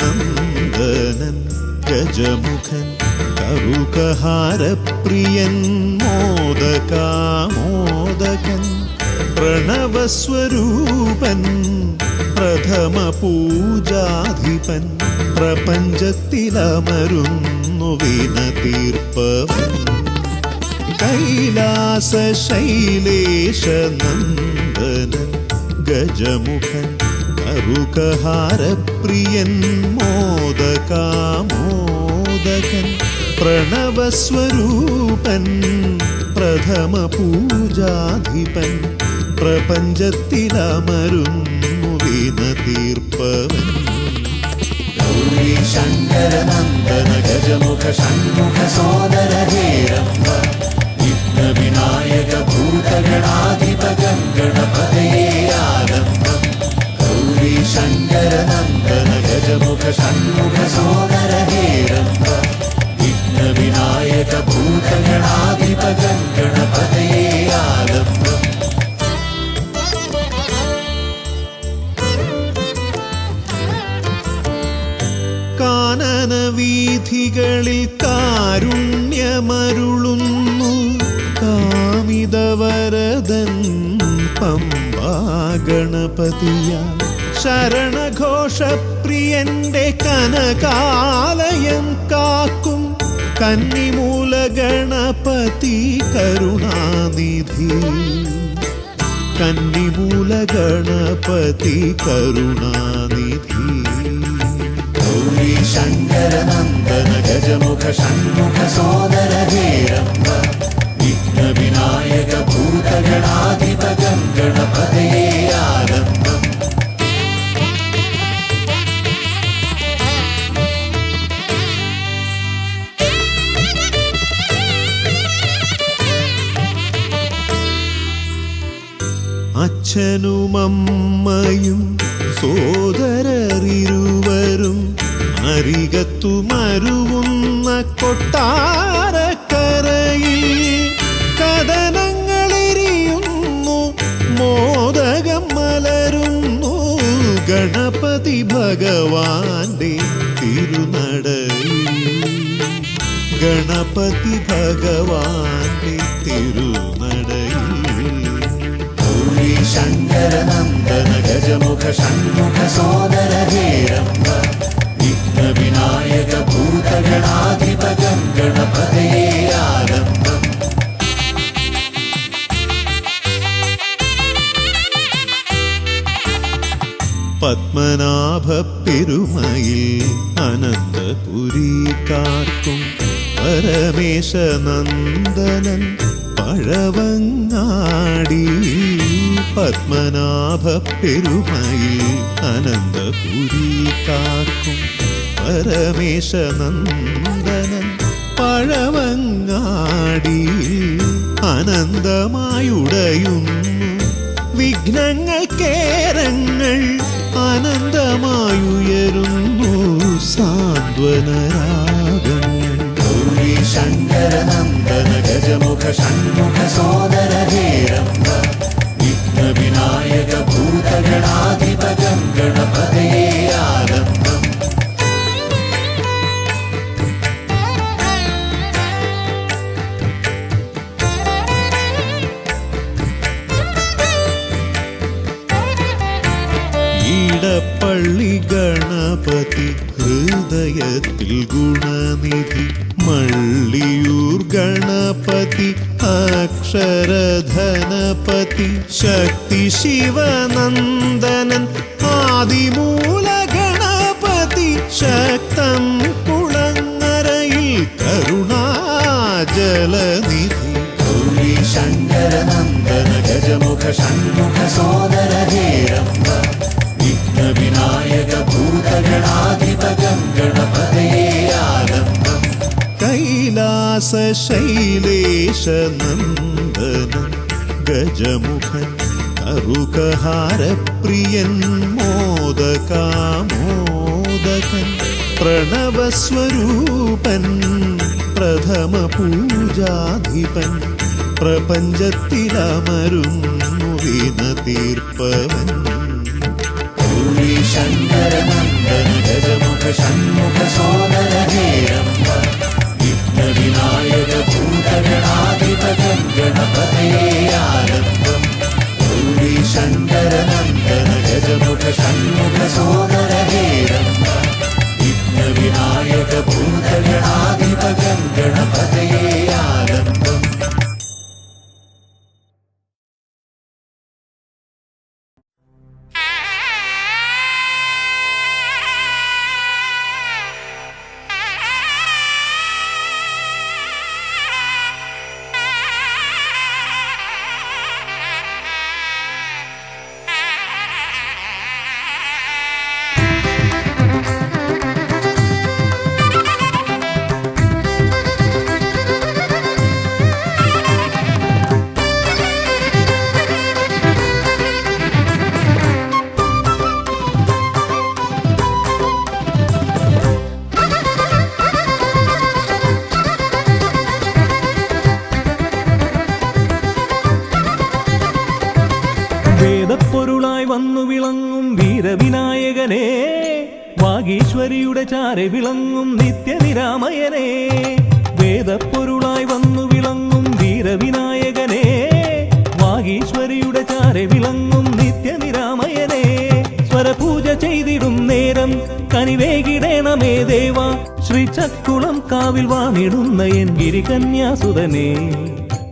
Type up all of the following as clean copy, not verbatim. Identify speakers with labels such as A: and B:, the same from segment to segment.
A: ശൈലേശനന്ദനൻ ഗജമുഖൻ കറുകഹാരപ്രിയൻ മോദകാമോദകൻ പ്രണവസ്വരൂപൻ പ്രഥമ പൂജാധിപൻ പ്രപഞ്ചത്തിലമരുന്നു വിനതീർപ്പവൻ കൈലാസ ശൈലേശനന്ദനൻ ഗജമുഖൻ കറുകഹാരപ്രിയൻ മോദകാമോദകൻ പ്രണവസ്വരൂപൻ പ്രഥമ പൂജാധിപൻ പ്രപഞ്ചത്തിലമരുന്നു വിനതീർപ്പവൻ ഗൗരീ ശങ്കരനന്ദന ഗജമുഖ ഷൺമുഖ സോദര ഹേരംബ വിഘ്ന വിനായക ഭൂതഗണാധിപ ഗണപതയേ ആലംബം ഗൗരീ ശങ്കരനന്ദന ഗജമുഖ ഷൺമുഖ സോദര ഹേരംബ വിഘ്ന വിനായക ഭൂതഗണാധിപ ഗണപതയേ ആലംബം കാനനവീഥികളിൽ കാരുണ്യമരുളുന്നു കാമിതവരദൻ പമ്പാ ഗണപതിയാൽ ശരണഘോഷപ്രിയന്റെ കനകാലയം കാക്കും കന്നിമൂല ഗണപതി കരുണാനിധി കന്നിമൂല ഗണപതി കരുണാനിധി ഗൗരീ ശങ്കരനന്ദന ഗജമുഖ ഷൺമുഖ സോദര ഹേരംബ വിഘ്ന വിനായക ഭൂതഗണാധിപ ഗണപതയേ ആലംബം അച്ഛനുമമ്മയും സോദരരിരുവരും അരികത്തു മരുവുന്ന കൊട്ടാരക്കരയിൽ കഥനങ്ങളെരിയുന്നു മോദകം മലരുന്നു ഗണപതി ഭഗവാന്റെ തിരുനടയിൽ ഗണപതി ഭഗവാന്റെ തിരുനടയിൽ ഗൗരീ ശങ്കരനന്ദന ഗജമുഖ ഷൺമുഖ സോദര ഹേരംബ വിഘ്ന വിനായക ഭൂതഗണാധിപ ഗണപതയേ ആലംബം പത്മനാഭ പെരുമയിൽ അനന്തപുരി കാക്കും പരമേശനന്ദനൻ പഴവങ്ങാടി പത്മനാഭ പെരുമയിൽ അനന്തപുരി കാക്കും പരമേശനന്ദനൻ പഴവങ്ങാടി അനന്തമായുടയുന്നു വിഘ്നങ്ങൾ കേരങ്ങൾ അനന്തമായുയരുന്നു സാന്ത്വനരാഗങ്ങൾ ഗൗരീ ശങ്കരനന്ദന ഗജമുഖ ഷൺമുഖ സോദര ഹേരംബ വിഘ്ന വിനായക ഭൂതഗണാധിപ ഗണപതയേ ആലംബം ഈടപ്പള്ളി ഗണപതി ഹൃദയത്തിൽ ഗുണനിധി മള്ളിയൂർ ഗണപതി അക്ഷരധനപതി ശക്തി ശിവനന്ദനൻ ആദിമൂല ഗണപതി ശക്തം കുളങ്ങ സകലനിധി
B: ഗൗരി ശങ്കര നന്ദന ഗജമുഖ ഷൺമുഖ സോദര ഹേരംബ വിഘ്ന വിനായക ഭൂതഗണാധിപകം ഗണപതയേ ആലംബം
A: കൈലാസ ശൈലേശ നന്ദന ഗജമുഖൻ കറുകഹാരപ്രിയൻ മോദകാമോദകൻ പ്രണവസ്വരൂപൻ പ്രഥമ പൂജാധിപൻ പ്രപഞ്ചത്തിലമരുന്നു വിന തീർപ്പവൻ
B: ഗൗരി ശങ്കര നന്ദന ഗജമുഖ ഷൺമുഖ സോദര ഹേരംബ വിഘ്ന വിനായക ഭൂതഗണാധിപകം ഗണപതയേ ആലംബം ഗൗരി ശങ്കര നന്ദന ഗജമുഖ ഷൺമുഖ സോദര ഹേരംബ വിഘ്ന വിനായക ഭൂതഗണാധിപകം ഗണപതയേ ആലംബം
C: വേദപ്പൊരുളായി വന്നു വിളങ്ങും വീരവിനായകനെ വാഗീശ്വരിയുടെ ചാരെ വിളങ്ങും നിത്യനിരാമയനെ വേദപ്പൊരുളായി വന്നു വിളങ്ങും വീരവിനായകനെ വാഗീശ്വരിയുടെ ചാരെ വിളങ്ങും നിത്യനിരാമയനെ സ്വരപൂജ ചെയ്തിടും നേരം കനിവേകിടേണമേ ദേവ ശ്രീചക്കുളം കാവിൽ വാണിടുന്ന എൻ ഗിരികന്യാസുതനെ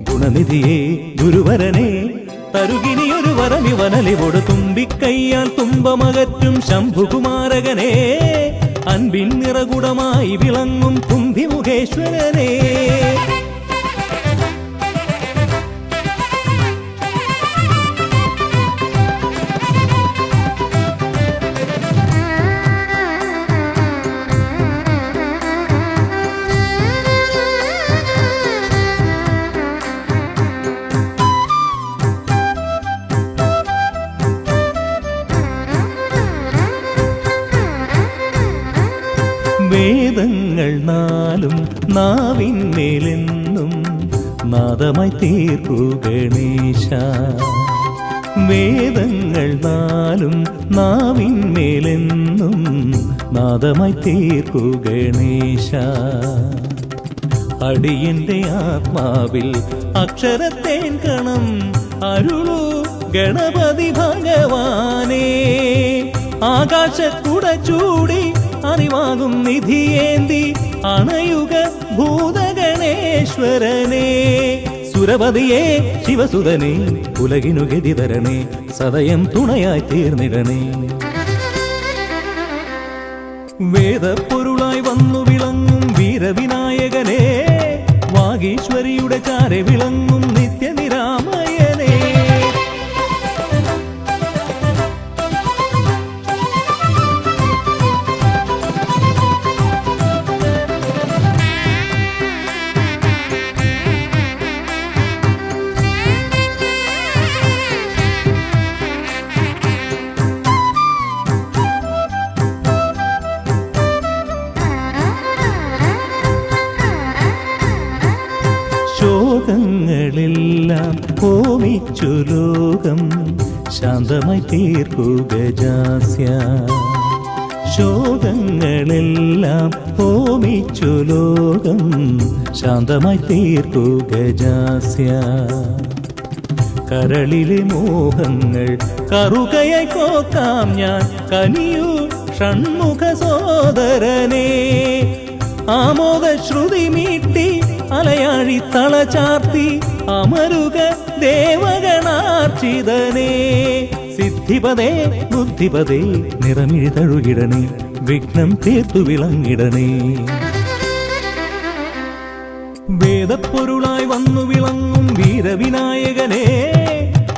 C: ഗുണനിധിയെ ഗുരുവരനെ തരുകിനിയൊരു വരമിവനലിവോട് തുമ്പിക്കയ്യാൽ തുമ്പമകറ്റും ശംഭുകുമാരകനെ അൻപിൻ നിറകുടമായി വിളങ്ങും കുംഭിമുഖേശ്വരനെ വേദങ്ങൾ നാലും നാവിന്മേലെന്നും നാദമായി തീർക്കൂ ഗണേശ വേദങ്ങൾ നാലും നാവിന്മേലെന്നും നാദമായി തീർക്കൂ ഗണേശ അടിയന്റെ ആത്മാവിൽ അക്ഷരത്തേൻ കണം അരുളൂ ഗണപതി ഭഗവാനേ ആകാശക്കുട ചൂടി അറിവാകും നിധിയേന്തി അണയുക ഭൂതഗണേശ്വരനെ സുരപതിയെ ശിവസുതനെ ഉലകിനു ഗതി തരണേ സദയം തുണയായി തീർന്നിടണേ വേദപ്പൊരുളായി വന്നു വിളങ്ങും വീരവിനായകനെ വാഗീശ്വരിയുടെ ചാരെ വിളങ്ങും നിത്യനിരാമയനെ ശോകങ്ങളെല്ലാം ഹോമിച്ചു ലോകം ശാന്തമായി തീർക്കൂ ഗജാസ്യ ശോകങ്ങളെല്ലാം ഹോമിച്ചു ലോകം ശാന്തമായി തീർക്കൂ ഗജാസ്യ കരളിലെ മോഹങ്ങൾ കറുകയായി കോക്കാം ഞാൻ കനിയൂ ഷൺമുഖ സോദരനെ ആമോദ ശ്രുതി മീട്ടി അലയാഴി തളചാർത്തി അമരുക ദേവഗണാർച്ചിതനേ സിദ്ധിപദേ ബുദ്ധിപദേ നിറമിഴി തഴുകിടണേ വിഘ്നം തീർത്തു വിളങ്ങിടണേ വേദപ്പൊരുളായി വന്നു വിളങ്ങും വീരവിനായകനെ,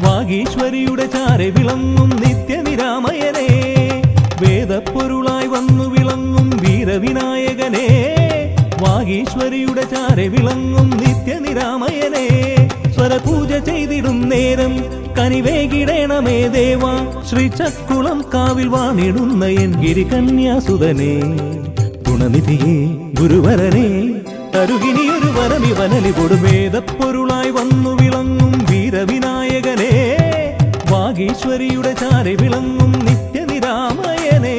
C: വാഗീശ്വരിയുടെ ചാരെ വിളങ്ങും നിത്യനിരാമയനെ. വേദപ്പൊരുളായി വന്നു വിളങ്ങും വീരവിനായകനെ, വാഗീശ്വരിയുടെ ചാരെ വിളങ്ങും നിത്യനിരാമയനെ. സ്വരപൂജ ചെയ്തിടും നേരം കനിവേകിടേണമേ ദേവ, ശ്രീചക്കുളം കാവിൽ വാണിടുന്ന എൻ ഗിരികന്യാസുതനെ. ഗുണനിധിയെ ഗുരുവരനെ തരുകിനിയൊരു വരമിവനലി കൊടുവേദപ്പൊരുളായി വന്നു വിളങ്ങും വീരവിനായകനെ, വാഗീശ്വരിയുടെ ചാരെ വിളങ്ങും നിത്യനിരാമയനെ.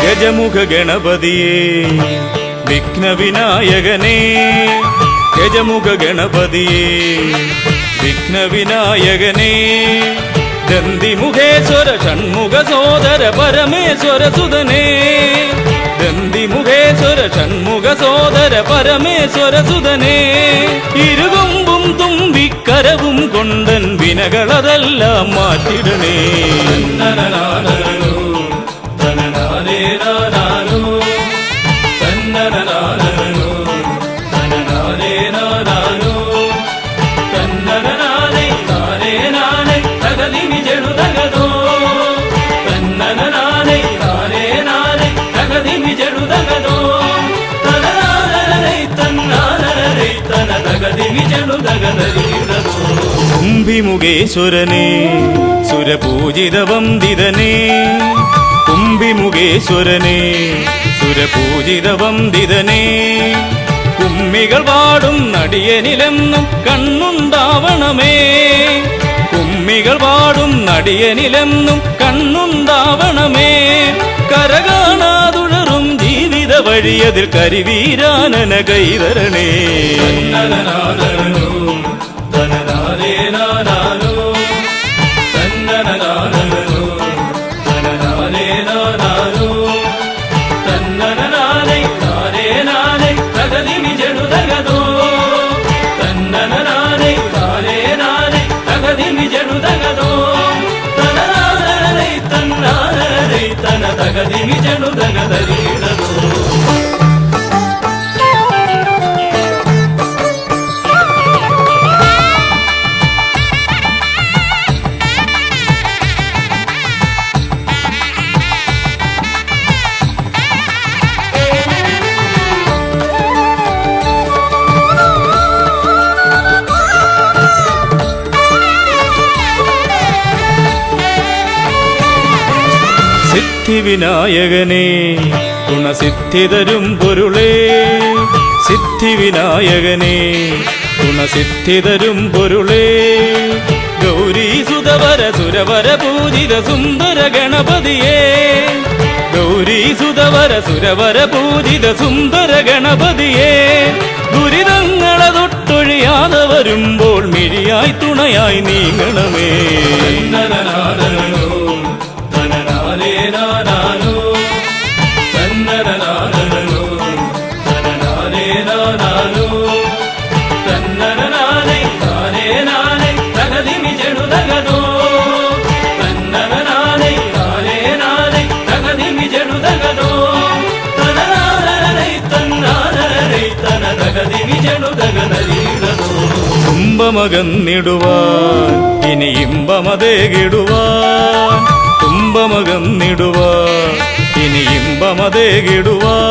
D: ഗജമുഖ ഗണപതിയേ വിഘ്നവിനായകനേ, ഗജമുഖ ഗണപതിയേ വിഘ്നവിനായകനേ. ദന്തിമുഖേശ്വര ഷൺമുഖ സോദര പരമേശ്വര സുതനേ, ദന്തിമുഖേശ്വര ഷൺമുഖ സോദര പരമേശ്വര സുതനേ. ഇരുകൊമ്പും തുമ്പിക്കരവും കൊണ്ടൻ വിനകളതെല്ലാം മാറ്റിടണേ. കുംഭിമുഖേശ്വരനേ സുരപൂജിത വന്ദിതനേ, കുംഭിമുഖേശ്വരനേ സുരപൂജിത വന്ദിതനേ. കുമ്മികൾ പാടും നടിയനിലെന്നും കണ്ണുണ്ടാവണമേ, കുമ്മികൾ പാടും നടിയനിലെന്നും കണ്ണുണ്ടാവണമേ. കരകാണാതുഴറും ജീവിത വഴിയതിൽ കരിവീരാനന കൈതരണേ. സിദ്ധിവിനായകനേ ഗുണസിദ്ധിതരും പൊരുളേ, സിദ്ധിവിനായകനേ ഗുണസിദ്ധിതരും പൊരുളേ. ഗൗരീസുതവര സുരവര പൂജിത സുന്ദര ഗണപതിയേ, ഗൗരീസുതവര സുരവര പൂജിത സുന്ദര ഗണപതിയേ. ദുരിതങ്ങളെ തൊട്ടൊഴിയാതെ വരുമ്പോൾ മിഴിയായി തുണയായി നീങ്ങണമേ. തുമ്പമകന്നിടുവാൻ ഇനി ഇമ്പമതേകിടുവാൻ, തുമ്പമകന്നിടുവാൻ ഇനി ഇമ്പമതേകിടുവാൻ.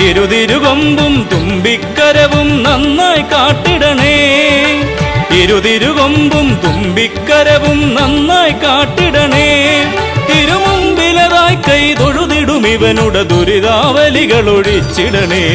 D: ഇരുതിരുകൊമ്പും തുമ്പിക്കരവും നന്നായി കാട്ടിടണേ. ഇരുതിരുകൊമ്പും തുമ്പിക്കരവും നന്നായി കാട്ടിടണേ. തിരുമുമ്പിലതായി കൈ തൊഴുതിടും ഇവനുടെ ദുരിതാവലികൾ ഒഴിച്ചിടണേ.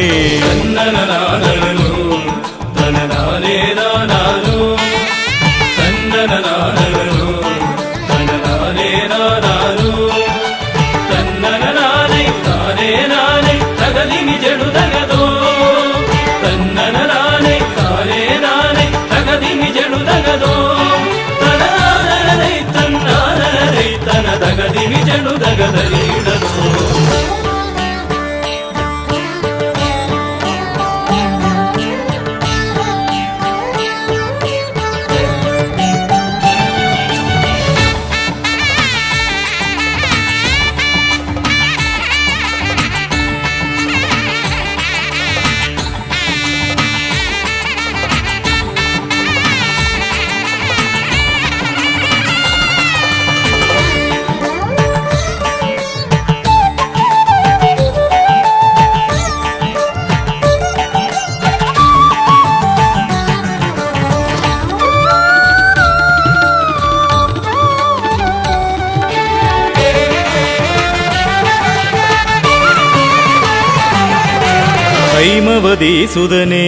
D: ഹൈമവതീസുതനേ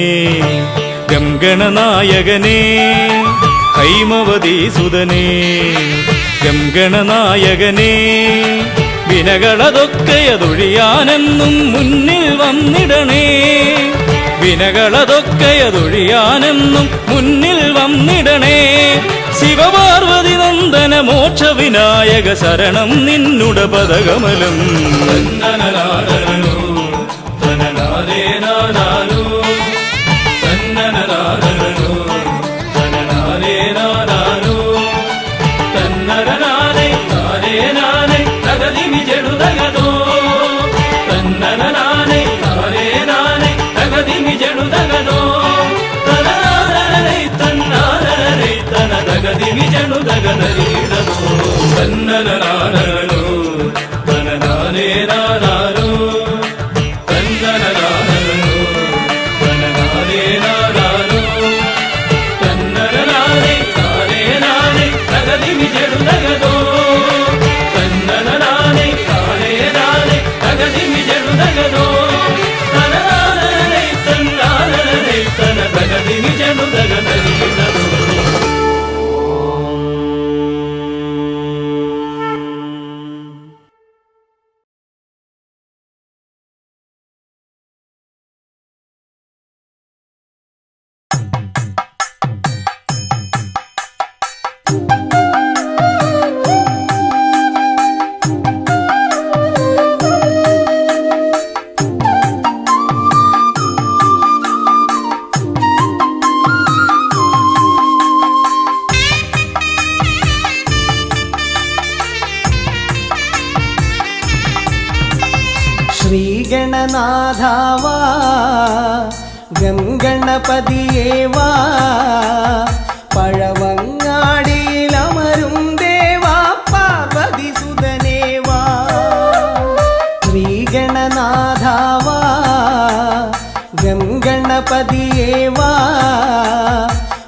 D: ഗംഗണനായകനേ, ഹൈമവതീസുതനേ ഗംഗണനായകനേ, വിനകളതൊക്കെയതൊഴിയാനെന്നും മുന്നിൽ വന്നിടണേ. വിനകളതൊക്കെയതൊഴിയാനെന്നും മുന്നിൽ വന്നിടണേ. ശിവപാർവതി നന്ദന മോക്ഷ വിനായക ശരണം നിന്നുട പദകമലം.
E: ശ്രീഗണനാഥാവാ ഗംഗണപതിയേവാ പഴവങ്ങാടിയിലമരും ദേവാ പാർവതിസുതനേവാ. ശ്രീഗണനാഥാവാ ഗംഗണപതിയേവാ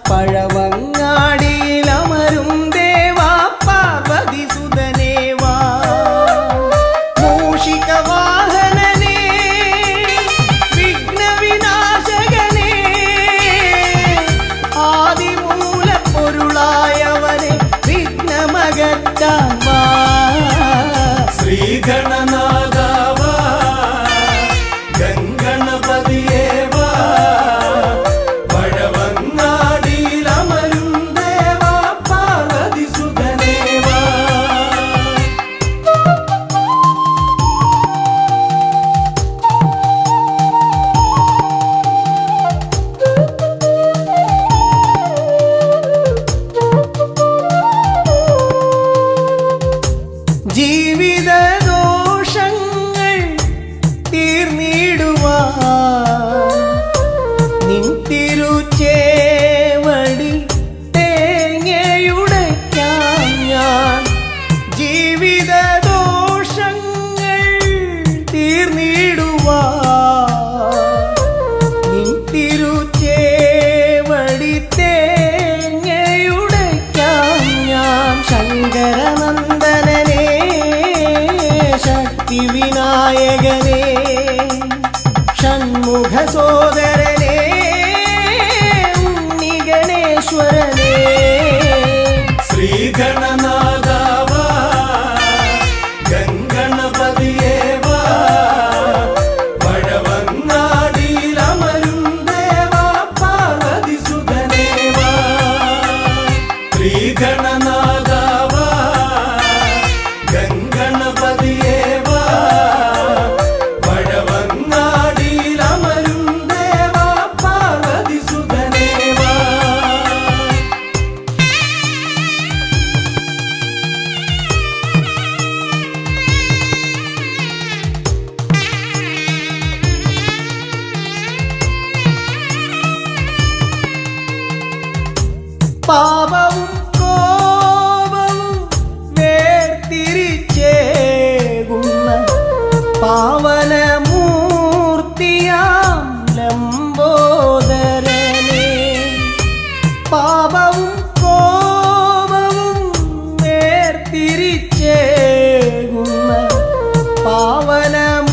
E: പഴവങ്ങാടിയിലമരും ദേവാ പാർവതിസുതനേവാ. മൂഷികവാഹനനേ വിഘ്നവിനാശകനേ ആദിമൂലപ്പൊരുളായവനെ വിഘ്നമകറ്റാൻ വാ.
B: ശ്രീഗണനാഥാവാ ഗംഗണപതിയേവാ പഴവങ്ങാടി
E: മുഖസോദരനേ ഉണ്ണി ഗണേശ്വരനേ
B: ശ്രീഗണനാഥാവാ ഗംഗണപതിയേവാ വടവങ്ങാടിയിലമരും ദേവാ പാർവതിസുതനേവാ ശ്രീഗണനാഥാവാ ഗംഗണപതിയേവാ വടവങ്ങാടിയിലമരും ദേവാ പാർവതിസുതനേവാ
E: പാപവും കോപവും വേർതിരിച്ചേകുന്ന പാവനമൂർത്തിയാം ലംബോദരനേ പാപവും കോപവും വേർതിരിച്ചേകുന്ന പാവനമൂർത്തിയാം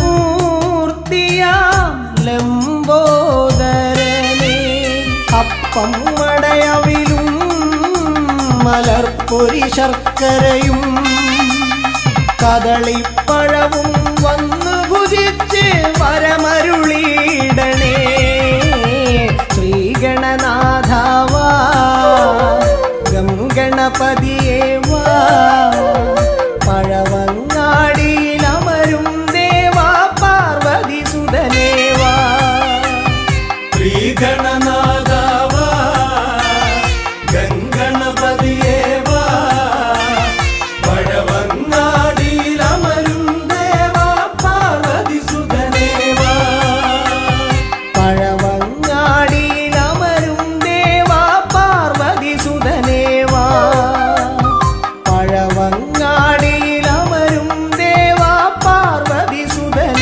E: ലംബോദരനേ അപ്പം മടയവിലും മലർപ്പൊരി ശർക്കരയും കദളിപ്പഴവും വന്നു ഭുജിച്ച് വരമരുളിയിടണേ ശ്രീഗണനാഥാവാ ഗംഗണപതിയേവാ പഴവങ്ങാടിയിലമരും ദേവാ പാർവതിസുതനേവാ
B: ശ്രീഗണനാഥാവാ ഗംഗണപതിയേവാ വടവങ്ങാടിയിലമരും ദേവാ പാർവതിസുതനേവാ
E: പഴവങ്ങാടിയിലമരും ദേവാ പാർവതിസുതനേവാ പഴവങ്ങാടിയിലമരും ദേവാ പാർവതിസുതനേവാ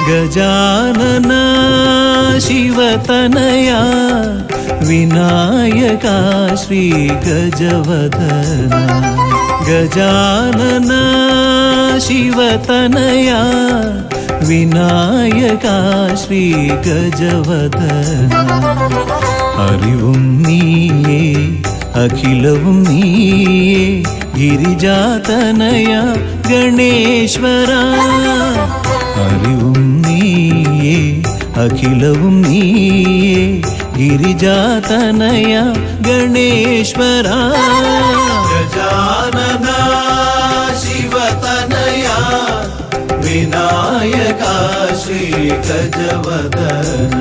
C: ഗജാനന ശിവതനയാ വിനായക ശ്രീ ഗജവദന ഗജാനന ശിവതനയാ വിനായക ശ്രീ ഗജവദന അറിവും നീയേ അഖിലവും നീയേ ഗിരിജാതനയ ഗണേശ്വര അറിവും നീയേ അഖിലവും നീയേ ഗിരിജാതനയ ഗണേശ്വര
B: ഗജാനന ശിവതനയ വിനായക ശ്രീ ഗജവദന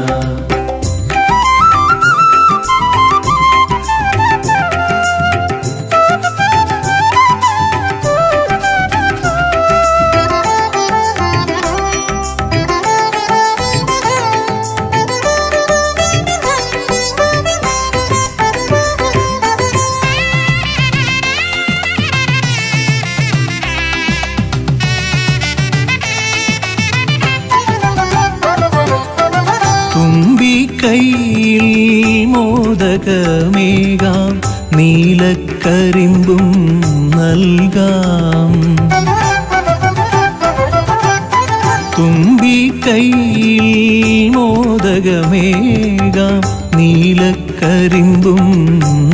C: തുമ്പിക്കൈയിൽ മോദകമേകാം നീലക്കരിമ്പും നൽകാം തുമ്പിക്കൈയിൽ മോദകമേകാം നീലക്കരിമ്പും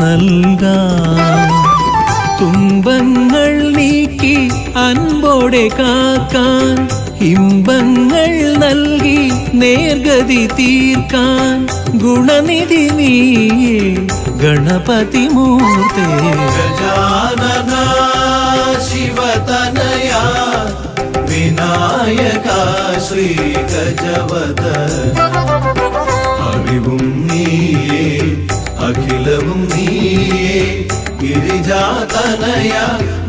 C: നൽകാം തുമ്പങ്ങൾ നീക്കി അൻപോടെ കാക്കാൻ ഇമ്പങ്ങൾ നൽകി നേർഗതി തീർക്കാൻ ഗുണനിധി നീയേ ഗണപതി മൂർത്തേ
B: ഗജാനന ശിവതനയ വിനായക ശ്രീ ഗജവദന അറിവും നീയേ അഖിലവും നീയേ ഗിരിജാതനയ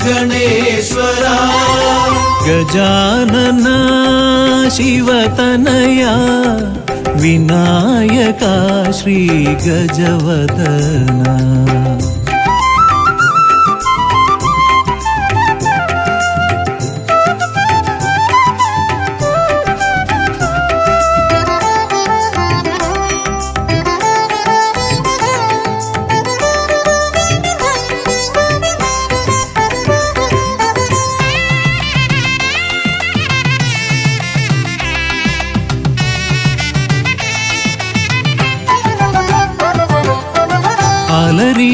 B: ഗണേശ്വര
C: ഗജാനന ശിവതനയ വിനായക ശ്രീ ഗജവദന.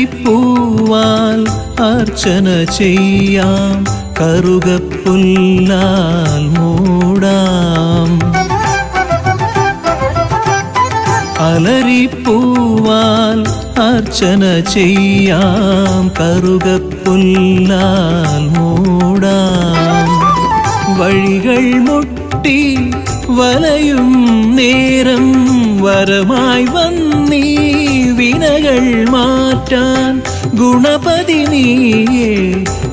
C: അലരിപ്പൂവാൽ അർച്ചന ചെയ്യാം, കറുകപ്പുല്ലാൽ മൂടാം. അലരിപ്പൂവാൽ അർച്ചന ചെയ്യാം, കറുകപ്പുല്ലാൽ മൂടാം. വഴികൾ മുട്ടി വലയും നേരം വരമായി വന്നീ വിനകൾ മാറ്റാൻ ഗുണപതി നീയേ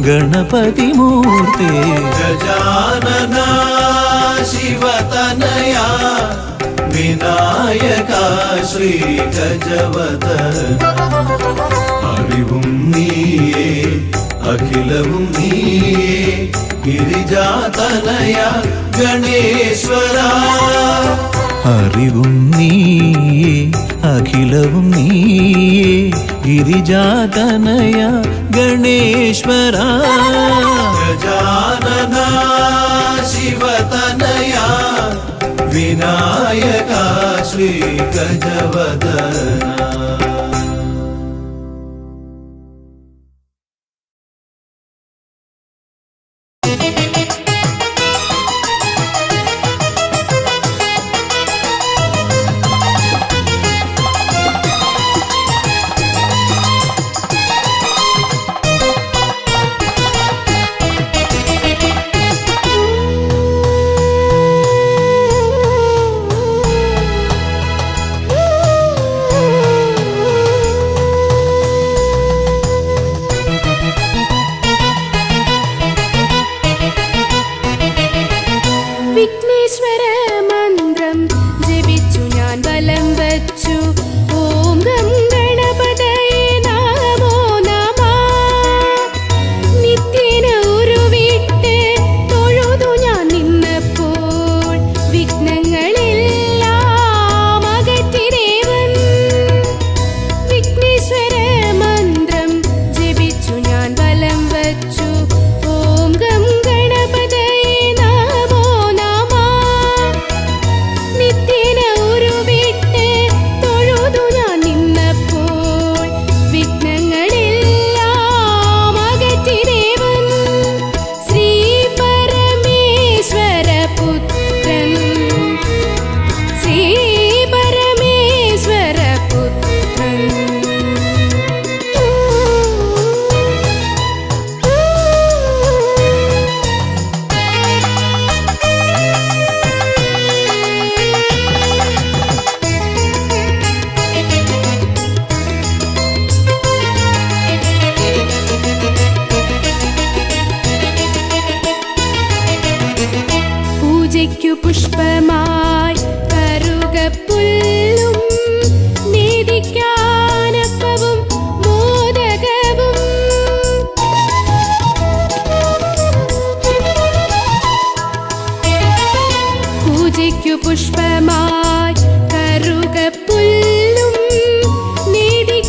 C: ഗണപതി മൂർത്തേ.
B: ഗജാനന ശിവതനയ വിനായക ശ്രീ ഗജവദന. അറിവും നീയേ അഖിലവും നീയേ ഗിരിജാതനയ ഗണേശ്വര.
C: അറിവും നീയേ അഖിലവും നീയേ ഗിരിജാതനയ ഗണേശ്വര.
B: ഗജാനന ശിവതനയ വിനായക ശ്രീ ഗജവദന.
F: പുഷ്പമായി കറുകപ്പുല്ലും നീതിക്കാനപ്പവും മോദകവും പൂജയ്ക്കു പുഷ്പമായി കറുകപ്പുല്ലും നീതിക്കാനപ്പവും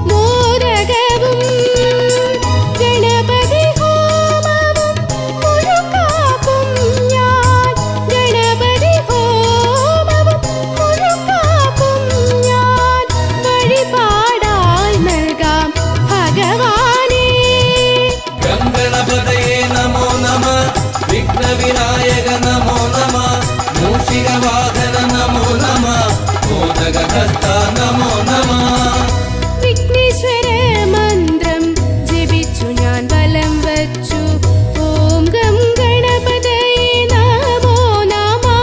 F: മോദകവും ഗണപതി ഹോമവും മുഴുക്കാപ്പും ഞാൻ ഗണപതി ഹോമവും മുഴുക്കാപ്പും ഞാൻ വഴിപാടായി നൽകാം ഭഗവാനേ.
B: ഗംഗണപതയേ നമോ നമഃ, വിഘ്നവിനായക നമോ നമഃ, മൂഷികവാഹന നമോ നമഃ, മോദകഹസ്ത നമോ നമഃ.
F: വിഘ്നേശ്വര മന്ത്രം ജപിച്ചു ഞാൻ വലം വച്ചു. ഓം ഗം ഗണപതയേ നമോ നമഃ.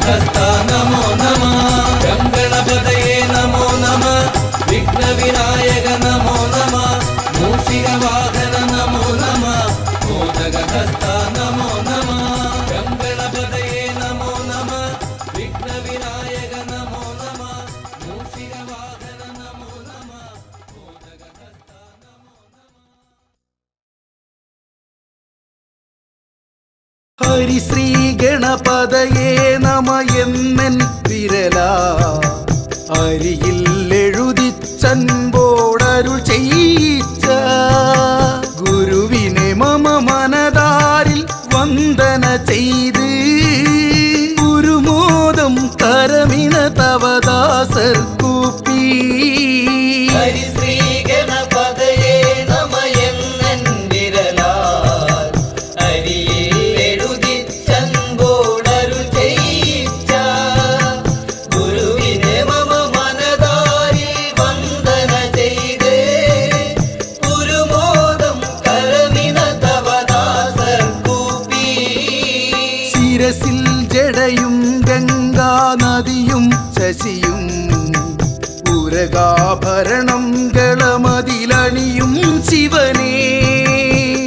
B: മോദകഹസ്ത നമോ നമഃ ഗം ഗണപതയേ നമോ നമഃ വിഘ്നവിനായക നമോ നമഃ മൂഷികവാഹന നമോ നമഃ മോദകഹസ്ത നമോ നമഃ ഗം ഗണപതയേ നമോ നമഃ വിഘ്നവിനായക നമോ നമഃ മൂഷികവാഹന നമോ നമഃ മോദകഹസ്ത നമോ നമഃ
G: ഹരിശ്രീ ഗണപതയേ നമ എന്നൻ വിരല അരിയിൽ എഴുതിച്ചൻപോടരുൾ ചെയ്യിച്ച ഗുരുവിനെ മമ മനതാരിൽ വന്ദന ചെയ്ത് ഗുരുമോദം കരമിന തവദാസർ കൂപ്പി
B: ഹരിശ്രീ ഗണപതയേ നമ എന്നൻ വിരലാൽ അരിയിൽ എഴുതിച്ചൻപോടരുൾ ചെയ്യിച്ച ഗുരുവിനെ മമ മനതാരിൽ വന്ദന ചെയ്ത് ഗുരുമോദം കരമിന തവദാസർ കൂപ്പി
G: ശിരസിൽ ജടയും ഗംഗാ നദിയും ശശിയും ഉരകാഭരണം ഗളമതിലണിയും ശിവനേ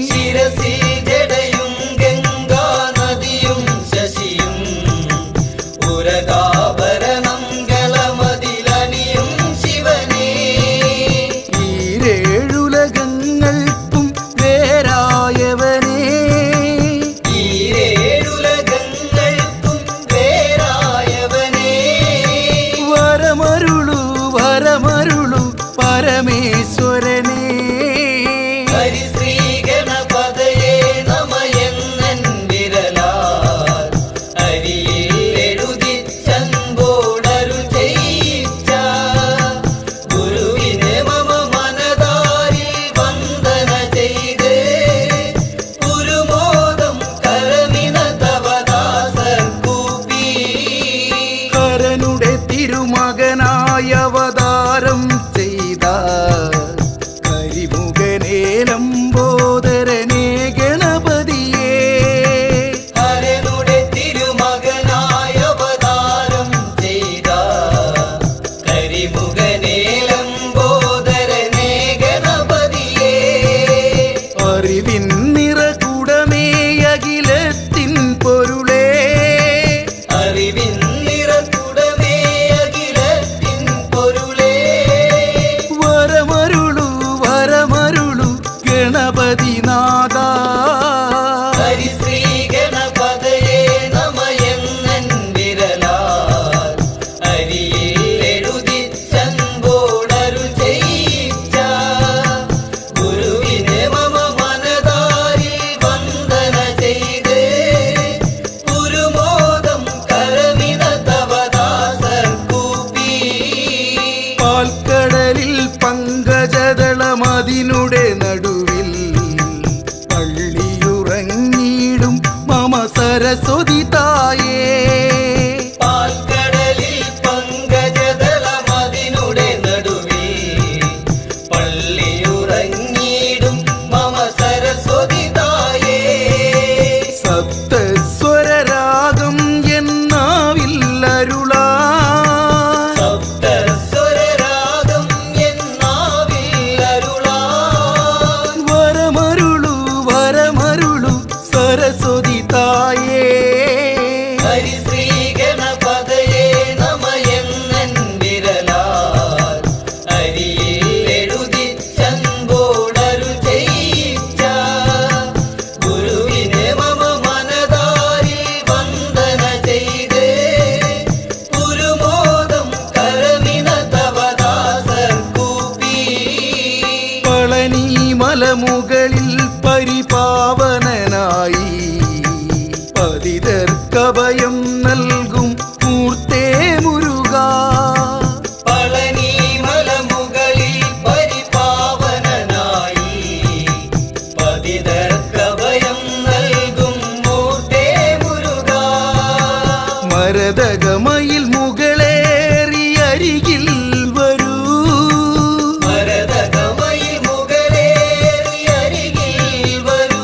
B: ശിരസിൽ ജടയും ഗംഗാ നദിയും ശശിയും ഉരകാഭരണം ഗളമതിലണിയും ശിവനേ
G: ഈരേഴുലകങ്ങൾക്കും വേരായവനേ
B: ഈരേഴുലകങ്ങൾക്കും വേറായവനേ
G: വരമരുളു വരമരുളു പരമേശ്വരനേ
B: ഹരിശ്രീ ഗണപതയേ നമ എന്നൻ വിരലാൽ അരിയിൽ എഴുതിച്ചൻപോടരുൾ ചെയ്യിച്ച ഗുരുവിനെ മമ മനതാരിൽ വന്ദന ചെയ്ത് ഗുരുമോദം കരമിന തവദാസർ കൂപ്പി
G: ഹരനുടെ തിരുമകനായ അവതാരം ചെയ്ത കരിമുഖനേലംബോദരനേ ഗണപതിയേ
B: ഹരനുടെ തിരുമകനായ അവതാരം ചെയ്ത കരിമുഖനേലംബോദരനേ ഗണപതിയേ
G: അറിവിൻ നിറകുടമേ അഖിലത്തിൻ പൊരുളേ
B: അറിവിൻ നിറകുടമേ അഖിലത്തിൻ പൊരുളേ
G: വരമരുളു വരമരുളു ഗണപതിനാഥ
B: ഹരിശ്രീ ഗണപതയേ നമ എന്നൻ വിരലാൽ അരിയിൽ എഴുതിച്ചൻപോടരുൾ ചെയ്യിച്ച ഗുരുവിനെ മമ മനതാരിൽ വന്ദന ചെയ്ത് ഗുരുമോദം കരമിന തവദാസർ കൂപ്പി
G: പാൽക്കടലിൽ പങ്കജദളമതിനുടെ നടുവിൽ പള്ളിയുറങ്ങിയിടും മമ സരസ്വതി തായേ
B: പാൽക്കടലിൽ പങ്കജദളമതിനുടെ നടുവിൽ പള്ളിയുറങ്ങിയിടും മമ സരസ്വതി തായേ
G: സപ്തസ്വരരാഗം എന്നാവില്ലരുളാ
B: സപ്തസ്വരരാഗം എന്നാവിൽ അരുളാൻ
G: വരമരുളു വരമരുളു സരസ്വതി തായേ
B: ഹരിശ്രീ ഗണപതയേ നമ എന്നൻ വിരലാൽ അരിയിൽ എഴുതിച്ചൻപോടരുൾ ചെയ്യിച്ച ഗുരുവിനെ മമ മനതാരിൽ വന്ദന ചെയ്ത് ഗുരുമോദം കരമിന തവദാസർ കൂപ്പി
G: പളനി മലമുകളിൽ പരിപാവനനായി പതിതർക്കഭയം നൽകും മൂർത്തേ മുരുകാ
B: പളനി മലമുകളിൽ പരിപാവനനായി പതിതർക്കഭയം നൽകും മൂർത്തേ മുരുകാ
G: മരതകമയിൽ മുകളേറി അരികിൽ വരൂ
B: ഭരതകമയിൽ മുകളേറി അരികിൽ വരൂ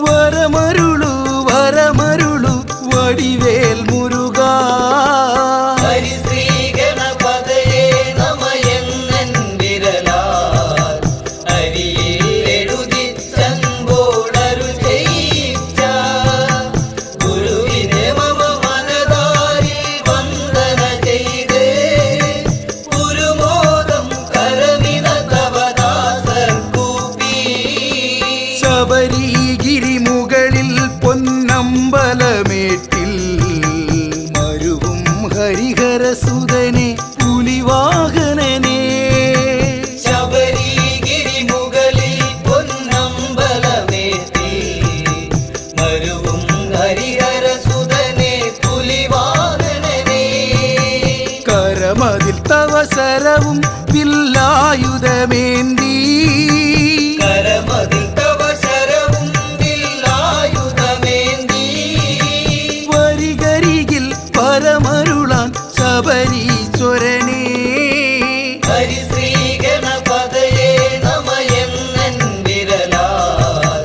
G: വരമരുളു വരമരുളു വടിവേൽ മുരുക പമ്പമേട്ടിൽ മരുവും ഹരിഹരസുതനെ പുലിവാഹനനെ
B: ശബരിഗിരി മുകളിൽ പൊന്നമ്പലമേറ്റി മരുവും ഹരിഹരസുതനെ പുലിവാഹനനെ
G: കരമതിൽ തവസരവും വില്ലായുധമേന്തി
B: കരമതിൽ തവ ശരവും വില്ലായുധമേന്തി
G: വരികരികിൽ പരമരുളാൻ ശബരീശ്വരനെ
B: ഹരിശ്രീ ഗണപതയേ നമയെന്നൻ വിരലാൽ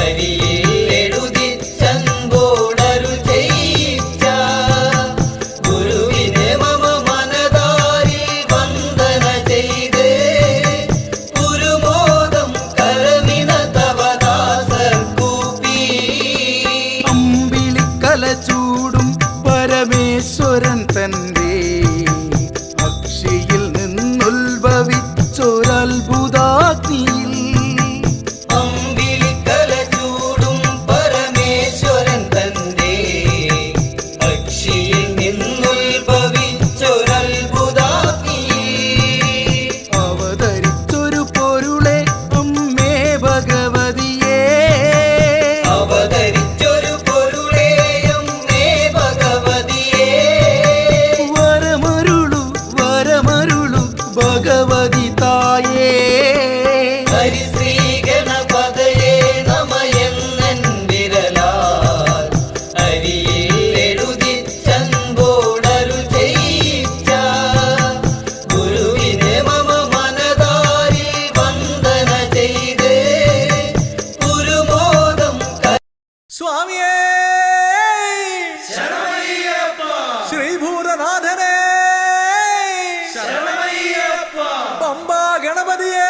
B: അരിയിൽ എഴുതിച്ചൻപോടരു ചെയ്യിച്ച ഗുരുവിനെ മമ മനതാരിൽ വന്ദന ചെയ്ത് ഗുരുമോദം കരമിന തവദാസർ കൂപ്പി
G: അമ്പിളിക്കല ചൂടും പരമേശ്വരൻ തന്റെ അക്ഷിയിൽ നിന്നുത്ഭവിച്ചൊരത്ഭുതാഗ്നിയിൽ
B: അമ്പിളിക്കല ചൂടും പരമേശ്വരൻ തന്റെ അക്ഷിയിൽ നിന്നുത്ഭവിച്ചൊരത്ഭുതാഗ്നി
G: അവതരിച്ചൊരു പൊരുളെ അമ്മേ ഭഗവതിയേ
B: അവതരിച്ചൊരു പൊരുളേയും മേ ഭഗവതിയേ
G: വരമരുളു വരമരുളു ഭഗവതി തായേ
B: ഹരിശ്രീ ഗണപതയേ നമയെന്നൻ വിരലാൽ അരിയിൽ എഴുതിച്ചൻപോടരു ചെയ്യിച്ച ഗുരുവിനെ മമ മനതാരിൽ വന്ദന ചെയ്ത് ഗുരുമോദം
E: സ്വാമിയേ ശ്രീഭൂതനാഥനെ പമ്പാ ഗണപതിയേ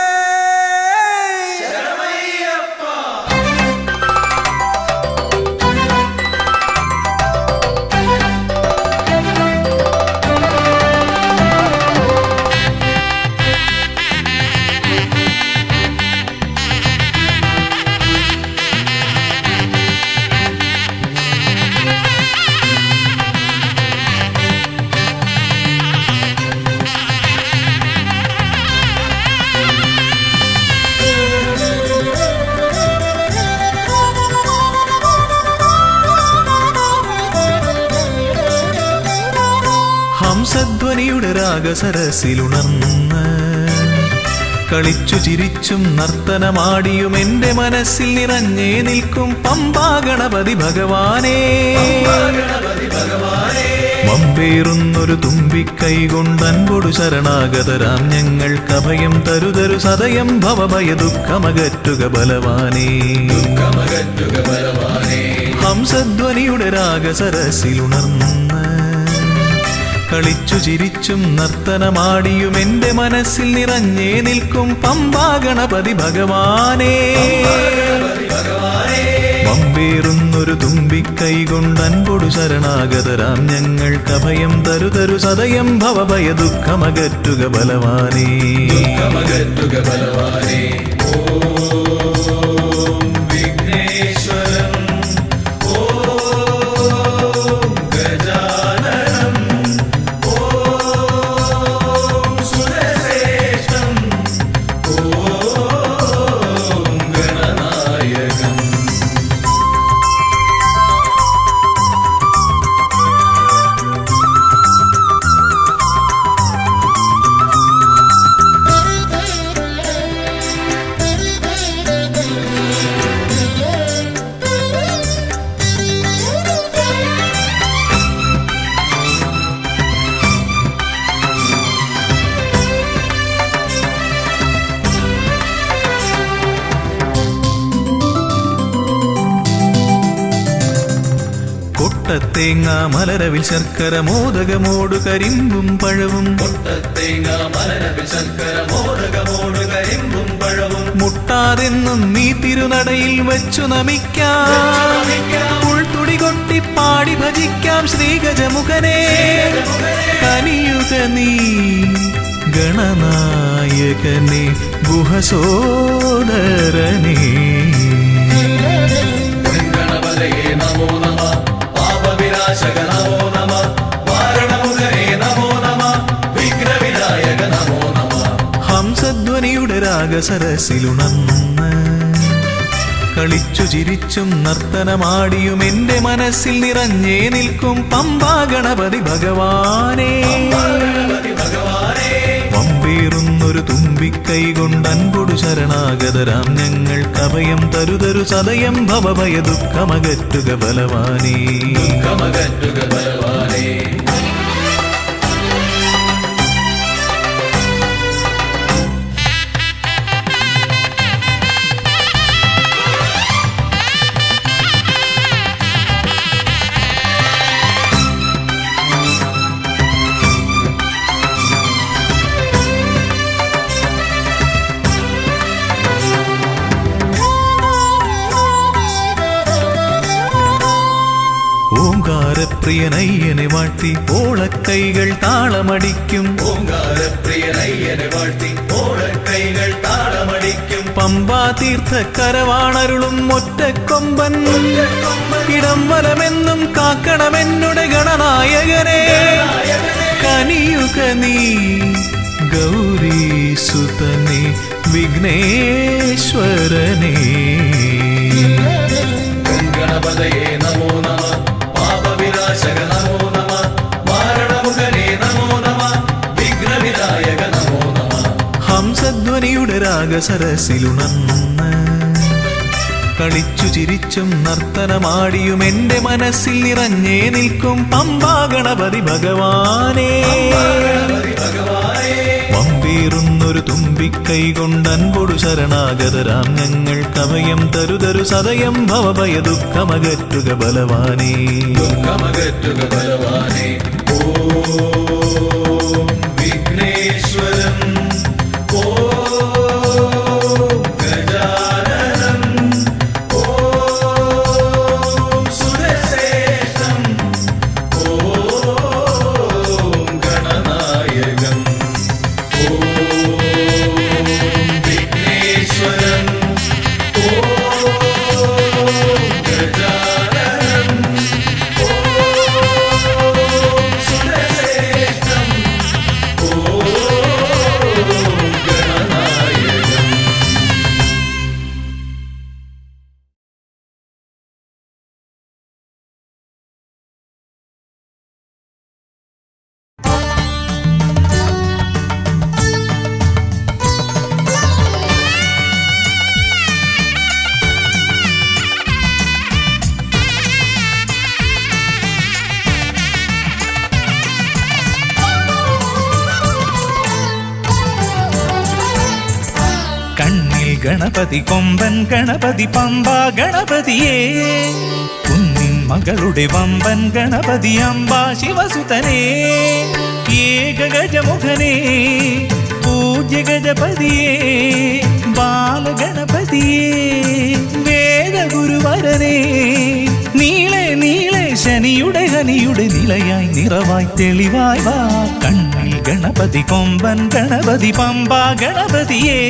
C: ഹംസധ്വനിയുടെ രാഗസരസിലുണർന്ന് കളിച്ചു ചിരിച്ചും നർത്തനമാടിയും എൻ്റെ മനസ്സിൽ നിറഞ്ഞേ നിൽക്കും പമ്പാ ഗണപതി ഭഗവാനേ വമ്പേറുന്നൊരു തുമ്പിക്കൈ കൊണ്ടൻപൊടു ശരണാഗതരാം ഞങ്ങൾക്ക് അഭയം തരുതരു സദയം ഭവഭയ ദുഃഖമകറ്റുക ബലവാനേ ഹംസധ്വനിയുടെ രാഗസരസിലുണർന്ന് കളിച്ചു ചിരിച്ചും നർത്തനമാടിയും എൻ്റെ മനസ്സിൽ നിറഞ്ഞേ നിൽക്കും പമ്പാ ഗണപതി ഭഗവാനേ വമ്പേറുന്നൊരു തുമ്പിക്കൈ കൊണ്ടൻപൊടു ശരണാഗതരാം ഞങ്ങൾക്ക് അഭയം തരുതരു സദയം ഭവഭയ ദുഃഖമകറ്റുക ബലവാനേ വിഘ്നേശ്വരം കൊട്ടത്തേങ്ങ മലരവിൽ ശർക്കര മോദകമോടു കരിമ്പും പഴവും മുട്ടാതെന്നും നീ തിരുനടയിൽ വെച്ചു നമിക്കാം ഉൾത്തുടി കൊട്ടി പാടി ഭജിക്കാം ശ്രീഗജമുഖനെ കനിയുക നീ ഗണനായകനെ ഗുഹസോദരനേ
H: ഗണപതയേ നമോ നമഃ
C: രാഗസരസിലുണർന്ന് കളിച്ചു ചിരിച്ചും നർത്തനമാടിയും എന്റെ മനസ്സിൽ നിറഞ്ഞേ നിൽക്കും പമ്പാ ഗണപതി ഭഗവാനേ. വമ്പേറുന്നൊരു തുമ്പിക്കൈ കൊണ്ട് അൻപൊടു ശരണാഗതരാം ഞങ്ങൾ കഭയം തരുതരു സദയം ഭവഭയ ദുഃഖമകറ്റുക ബലവാനേ. ഓംകാരപ്രിയനയ്യനെ വാഴ്ത്തി ഓളക്കൈകൾ താളമടിക്കും. ഓംകാരപ്രിയനയ്യനെ വാഴ്ത്തി ഓളക്കൈകൾ താളമടിക്കും. പമ്പാ തീർത്ഥക്കരവാണരുളും ഒറ്റക്കൊമ്പൻ ഇടം വലമെന്നും കാക്കണമെന്നുടെ ഗണനായകനെ. കനിയുക നീ ഗൗരീസുതനെ വിഘ്നേശ്വരനെ.
H: ഗണപതയേ നമോ നമഃ, പാപവിനാശക നമോ നമഃ, വാരണമുഖനേ നമോ നമഃ, വിഘ്നവിനായക നമോ നമഃ.
C: ഹംസധ്വനിയുടെ രാഗസരസിലുണർന്ന് കളിച്ചു ചിരിച്ചും നർത്തനമാടിയും എന്റെ മനസ്സിൽ നിറഞ്ഞേ നിൽക്കും പമ്പാ ഗണപതി ഭഗവാനേ. വമ്പേറുന്നൊരു തുമ്പിക്കൈ കൊണ്ട് അൻപൊടു ശരണാഗതരാം ഞങ്ങൾ കഭയം തരുതരു സദയം ഭവഭയ ദുഃഖമകറ്റുക ബലവാനേ.
H: ഓം വിഘ്നേശ്വരം, ഓം ഗജാനനം, ഓം സുരശ്രേഷ്ഠം, ഓം ഗണനായകം. വിഘ്നേശ്വരം, ഓം ഗജാനനം, ഓം സുരശ്രേഷ്ഠം, ഓം ഗണനായകം.
C: കണ്ണിൽ ഗണപതി കൊമ്പൻ ഗണപതി പമ്പാ ഗണപതിയേ. കുന്നിൻ മകളുടെ വമ്പൻ ഗണപതി അംബാ ശിവസുതനേ. ഏകഗജമുഖനേ പൂജ്യ ഗജപതിയേ. ബാലഗണപതിയേ വേദഗുരുവരനേ. നീളെ നീളെ ശനിയുടെ ഹനിയുടെ നിലയായി നിറവായി തെളിവായി വാ. കണ്ണിൽ ഗണപതി കൊമ്പൻ ഗണപതി പമ്പാ ഗണപതിയേ.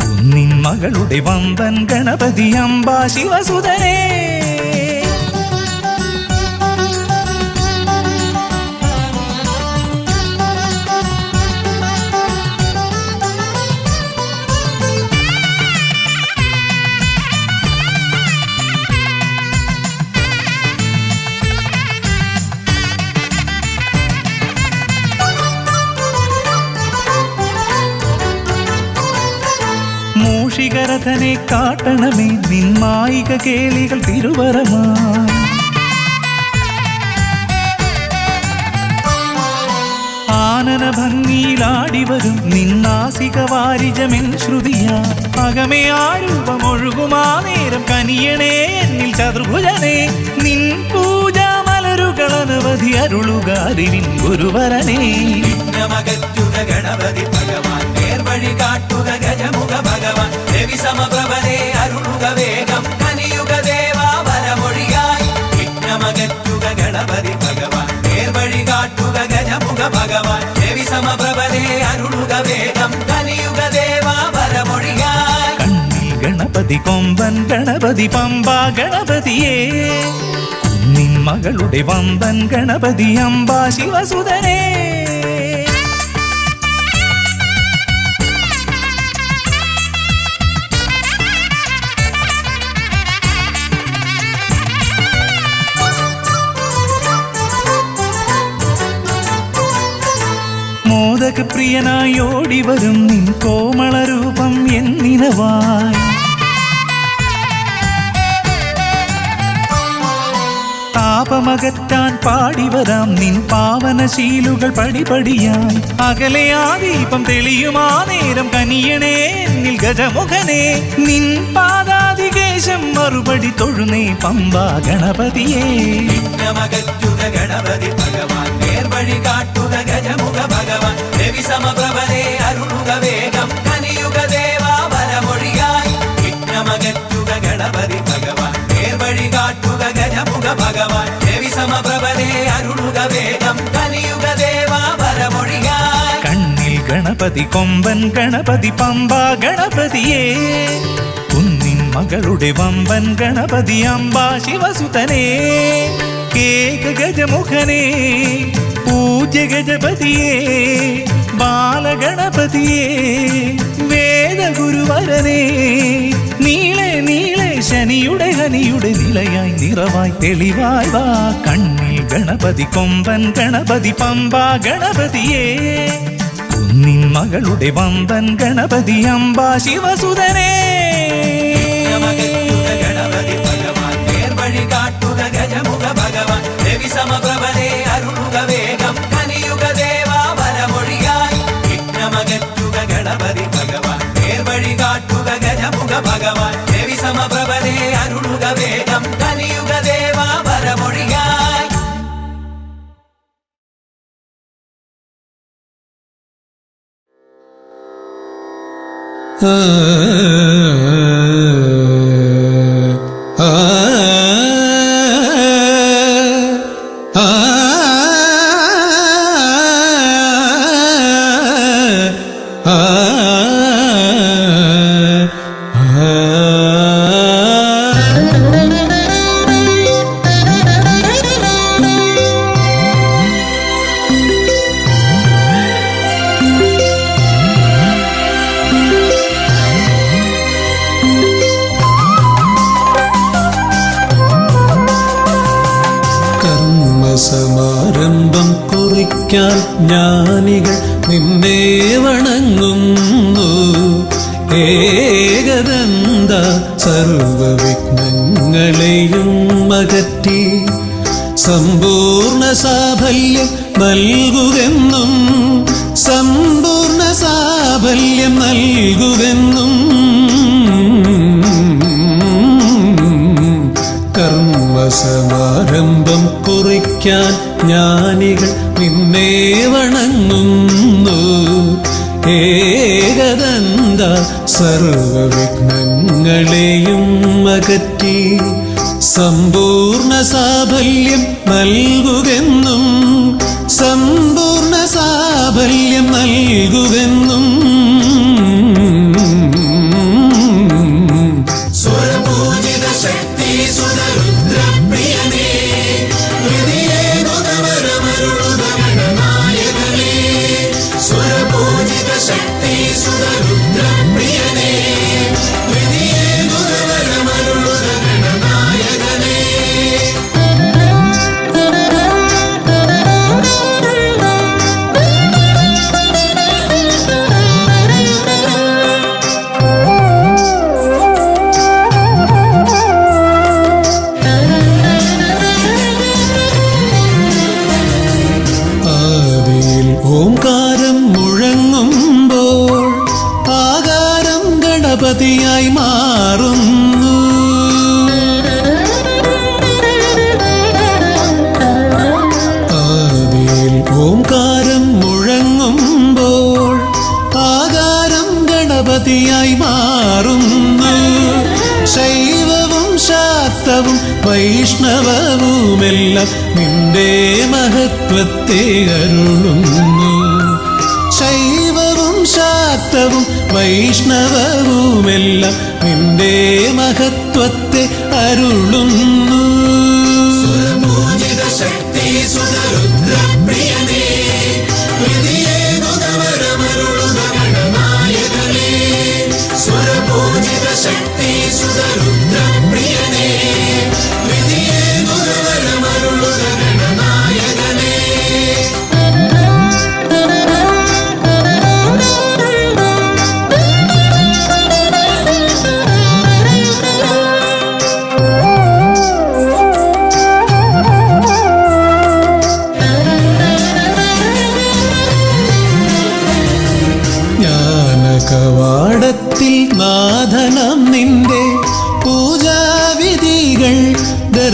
C: കുന്നിൻ മകളുടെ വമ്പൻ ഗണപതി അംബാ ശിവസുതനേ. മൂഷികരഥനെ കാട്ടണമേ നിന്മായിക കേളികൾ തിരുവരമാ. ആനന ഭംഗിയിലാടിവരും നിന്നാസിക വാരിജമെൻ ശ്രുതിയാ. അകമേ ആരൂപമൊഴുകുമാ നേരം കനിയണേ എന്നിൽ ചതുർഭുജനേ. നിൻ പൂജാ മലരുകളനവധി അരുളുക അറിവിൻ ഗുരുവരനേ.
B: വിഘ്നമകറ്റുക ഗണപതി ഭഗവാൻ, നേർവഴി കാട്ടുക ഗജമുഖ ഭഗവാൻ. രവി സമപ്രഭനെ അരുളുക വേഗം, കനിയുക ദേവാ വരമൊഴിയായി. വിഘ്നമകറ്റുക ഗണപതി ഭഗവാൻ, നേർവഴി കാട്ടുക ഗജമുഖ ഭഗവാൻ. രവി സമപ്രഭനെ അരുളുക വേഗം, കനിയുക ദേവാ വരമൊഴിയായി.
C: കണ്ണിൽ ഗണപതി കൊമ്പൻ ഗണപതി പമ്പാ ഗണപതിയേ. കുന്നിൻ മകളുടെ വമ്പൻ ഗണപതി അംബാ ശിവസുതനേ. മോദകപ്രിയനായി ഓടിവരും നിൻ കോമളരൂപം എന്നിനവായി. താപമകറ്റാൻ പാടിവരാം നിൻ പാവനശീലുകൾ പടിപടിയായി. അകലെ ആ ദീപം തെളിയുമാ നേരം കനിയണേ എന്നിൽ ഗജമുഖനെ. നിൻ പാദാതികേശം മറുപടി തൊഴുന്നേ പമ്പാ ഗണപതിയേ.
B: വിഘ്നമകറ്റുക ഗണപതി ഭഗവാൻ, നേർവഴി കാട്ടുക ഗജമുഖ ഭഗവാൻ. രവി സമപ്രഭനെ അരുളുക വേഗം, കനിയുക ദേവാ വരമൊഴിയായി. വിഘ്നമകറ്റുക ഗണപതി ഭഗവാൻ, നേർവഴി കാട്ടുക ഗജമുഖ ഭഗവാൻ. രവി സമപ്രഭനെ അരുളുക വേഗം, കനിയുക ദേവാ വരമൊഴിയായി.
C: കണ്ണിൽ ഗണപതി കൊമ്പൻ ഗണപതി പമ്പാ ഗണപതിയേ. കുന്നിൻ മകളുടെ വമ്പൻ ഗണപതി അംബാ ശിവസുതനേ. കേക ഗജമുഖനേ പൂജ്യ ഗജപതിയേ. ബാലഗണപതിയേ വേദഗുരുവരനേ. നീളെ നീളെ ശനിയുടെ ഹനിയുടെ നിലയായി നിറവായി തെളിവായി വാ. കണ്ണിൽ ഗണപതി കൊമ്പൻ ഗണപതി പമ്പാ ഗണപതിയേ. കുന്നിൻ മകളുടെ വമ്പൻ ഗണപതി അംബാ ശിവസുതനേ.
B: വിഘ്നമകറ്റുക ഗണപതി ഭഗവാൻ, നേർവഴി കാട്ടുക ഗജമുഖ ഭഗവാൻ. രവി സമപ്രഭനെ അരുളുക വേഗം, കനിയുക ദേവാ വരമൊഴിയായി. വിഘ്നമകറ്റുക ഗണപതി ഭഗവാൻ, നേർവഴി കാട്ടുക ഗജമുഖ ഭഗവാൻ. രവി സമപ്രഭനെ അരുളുക വേഗം, കനിയുക ദേവാ വരമൊഴിയായി.
I: സമാരംഭം കുറിക്കാൻ ജ്ഞാനികൾ നിന്നെ വണങ്ങുന്നു. ഏകദന്ത സർവവിഘ്നങ്ങളെയും അകറ്റി സമ്പൂർണ്ണ സാഫല്യം നൽകുകെന്നും സമ്പൂർണ്ണ സാഫല്യം നൽകുകെന്നും കർമ്മസമാരംഭം കുറിക്കാൻ ജ്ഞാനികൾ നിന്നെ വണങ്ങുന്നു. ഏകദന്ത സർവവിഘ്നങ്ങളെയും അകറ്റി സമ്പൂർണ്ണ സാഫല്യം നൽകുകെന്നും സമ്പൂർണ്ണ സാഫല്യം നൽകുകെന്നും
B: സ്വരപൂജിത ശക്തി സുതരുദ്രപ്രിയനേ. സ്വരപൂജിത ശക്തി സുതരുദ്രപ്രിയനേ. വിധിയേകുതവരമരുളുക ഗണനായകനേ.
I: ആദിയിൽ ഓംകാരം മുഴങ്ങുമ്പോൾ ആകാരം ഗണപതിയായി മാറുന്നു. ആദിയിൽ ഓംകാരം മുഴങ്ങുമ്പോൾ ആകാരം ഗണപതിയായി മാറുന്നു. ശൈവവും ശാക്തവും വൈഷ്ണവവുമെല്ലാം നിന്റെ മഹത്വത്തെ അരുളുന്നു. ശൈവവും ശാക്തവും വൈഷ്ണവവുമെല്ലാം നിന്റെ മഹത്വത്തെ അരുളുന്നു.
B: സ്വരപൂജിത ശക്തി സുതരുദ്രപ്രിയനേ. വിധിയേകുതവരമരുളുക ഗണനായകനേ. സ്വരപൂജിത ശക്തി സുതരുദ്രപ്രിയനേ. വിധിയേകുതവരമരുളുക ഗണനായകനേ.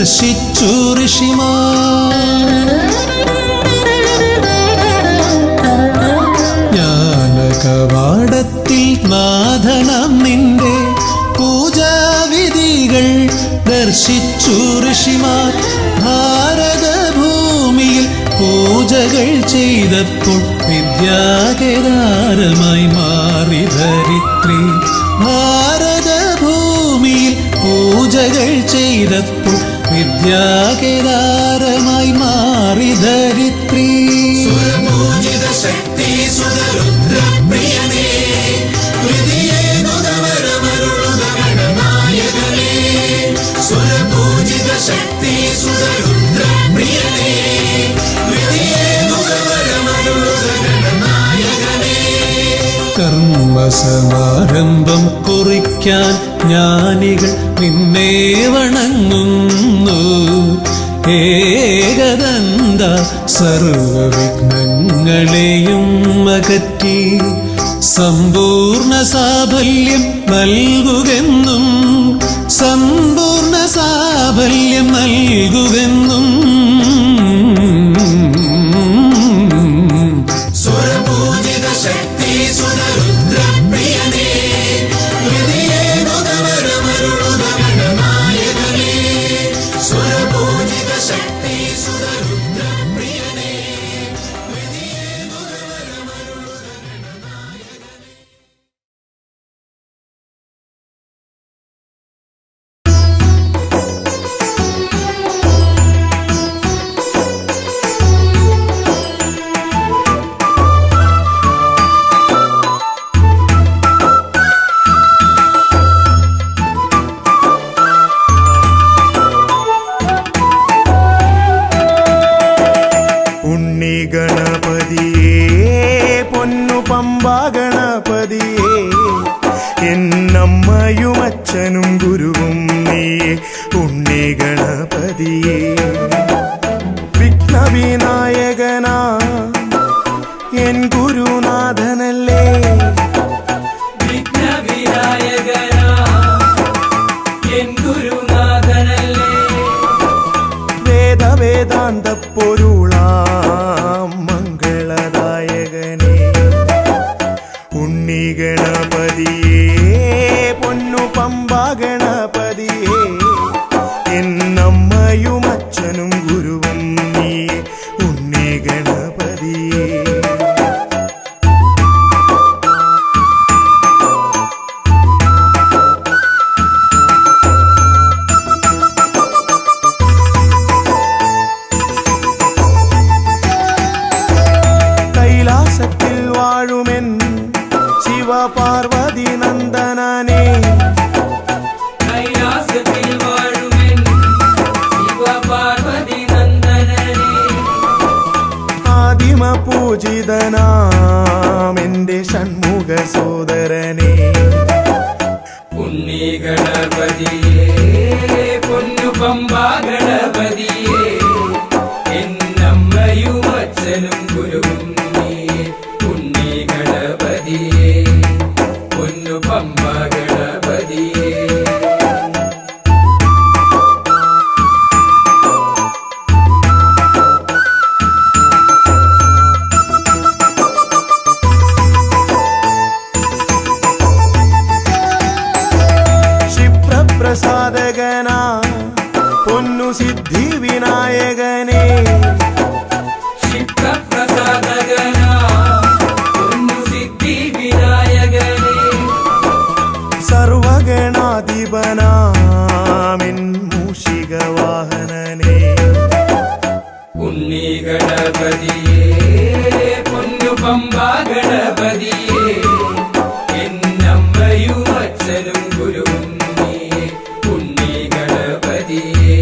I: ദർശിച്ചു ഋഷിമാർ. ജ്ഞാനകവാടത്തിൽ നാഥനാം നിന്റെ പൂജാവിധികൾ ദർശിച്ചു ഋഷിമാർ. ഭാരതഭൂമിയിൽ പൂജകൾ ചെയ്തപ്പോൾ വിദ്യാകേദാരമായി മാറി ധരിത്രി. ഭാരതഭൂമിയിൽ പൂജകൾ ചെയ്തപ്പോൾ വിദ്യാകേദാരമായി മാറി ധരിത്രി.
B: സുരപൂജിത ശക്തി സുതരുദ്രപ്രിയനേ, ഹൃദയേനുദവരമരുളുക ഗണനായകനേ. സുരപൂജിത ശക്തി സുതരുദ്രപ്രിയനേ, ഹൃദയേനുദവരമരുളുക ഗണനായകനേ.
I: കർമ്മസമാരംഭം കുറിക്കാൻ ജ്ഞാനികൾ നിന്നെ വണങ്ങുന്നു. ഏകദന്ത സർവവിഘ്നങ്ങളെയും അകറ്റി സമ്പൂർണ്ണ സാഫല്യം നൽകുകെന്നും സമ്പൂർണ്ണ സാഫല്യം നൽകുകെന്നും.
B: സുരപൂജിത ശക്തി സുതരുദ്രപ്രിയനേ, ഹൃദയേനുദവരമരുളുക ഗണനായകനേ. സുരപൂജിത ശക്തി സുതരുദ്രപ്രിയനേ, ഹൃദയേനുദവരമരുളുക ഗണനായകനേ.
A: ഉണ്ണി ഗണപതിയേ പൊന്നു പമ്പാ ഗണപതിയേ എന്നമ്മയും അച്ഛനും ഗുരുവും നീയേ. ഉണ്ണി ഗണപതിയേ വിഘ്നവിനായകനാ എൻ ഗുരുനാഥനല്ലേ.
D: വിഘ്നവിനായകനാ എൻ ഗുരുനാഥനല്ലേ.
A: വേദവേദാന്ത പൊരുളാം മംഗളദായകനേ. ഉണ്ണി ഗണപതിയേ പൊന്നു പമ്പാ ഗണപതിയേ എന്നമ്മയും അച്ഛനും ഗുരുവും നീയേ. ഉണ്ണി ഗണപതിയേ കൈലാസത്തിൽ വാഴുമെൻ ശിവപാർവതി നന്ദനനേ.
D: കൈലാസത്തിൽ വാഴുമെൻ ശിവപാർവതി നന്ദനനേ.
A: ആദിമ പൂജിതനാം എന്റെ ഷൺമുഖ സോദരനേ.
D: ഉണ്ണി ഗണപതിയേ പൊന്നു പമ്പാ ഗണപതിയേ എന്നമ്മയും അച്ഛനും ഗുരുവും നീയേ. ഉണ്ണി ഗണപതിയേ പൊന്നു പമ്പാ ഗണപതിയേ.
A: ക്ഷിപ്രപ്രസാദകനാ പൊന്നു സിദ്ധി വിനായകനേ.
D: ക്ഷിപ്രപ്രസാദകനാ പൊന്നു സിദ്ധി വിനായകനേ.
A: സർവഗണാധിപനാമിൻ മൂഷിക വാഹനനേ.
D: ഉണ്ണി ഗണപതിയേ പൊന്നു പമ്പാ ഗണപതിയേ എന്നമ്മയും അച്ഛനും ഗുരുവും നീയേ. ഉണ്ണി ഗണപതിയേ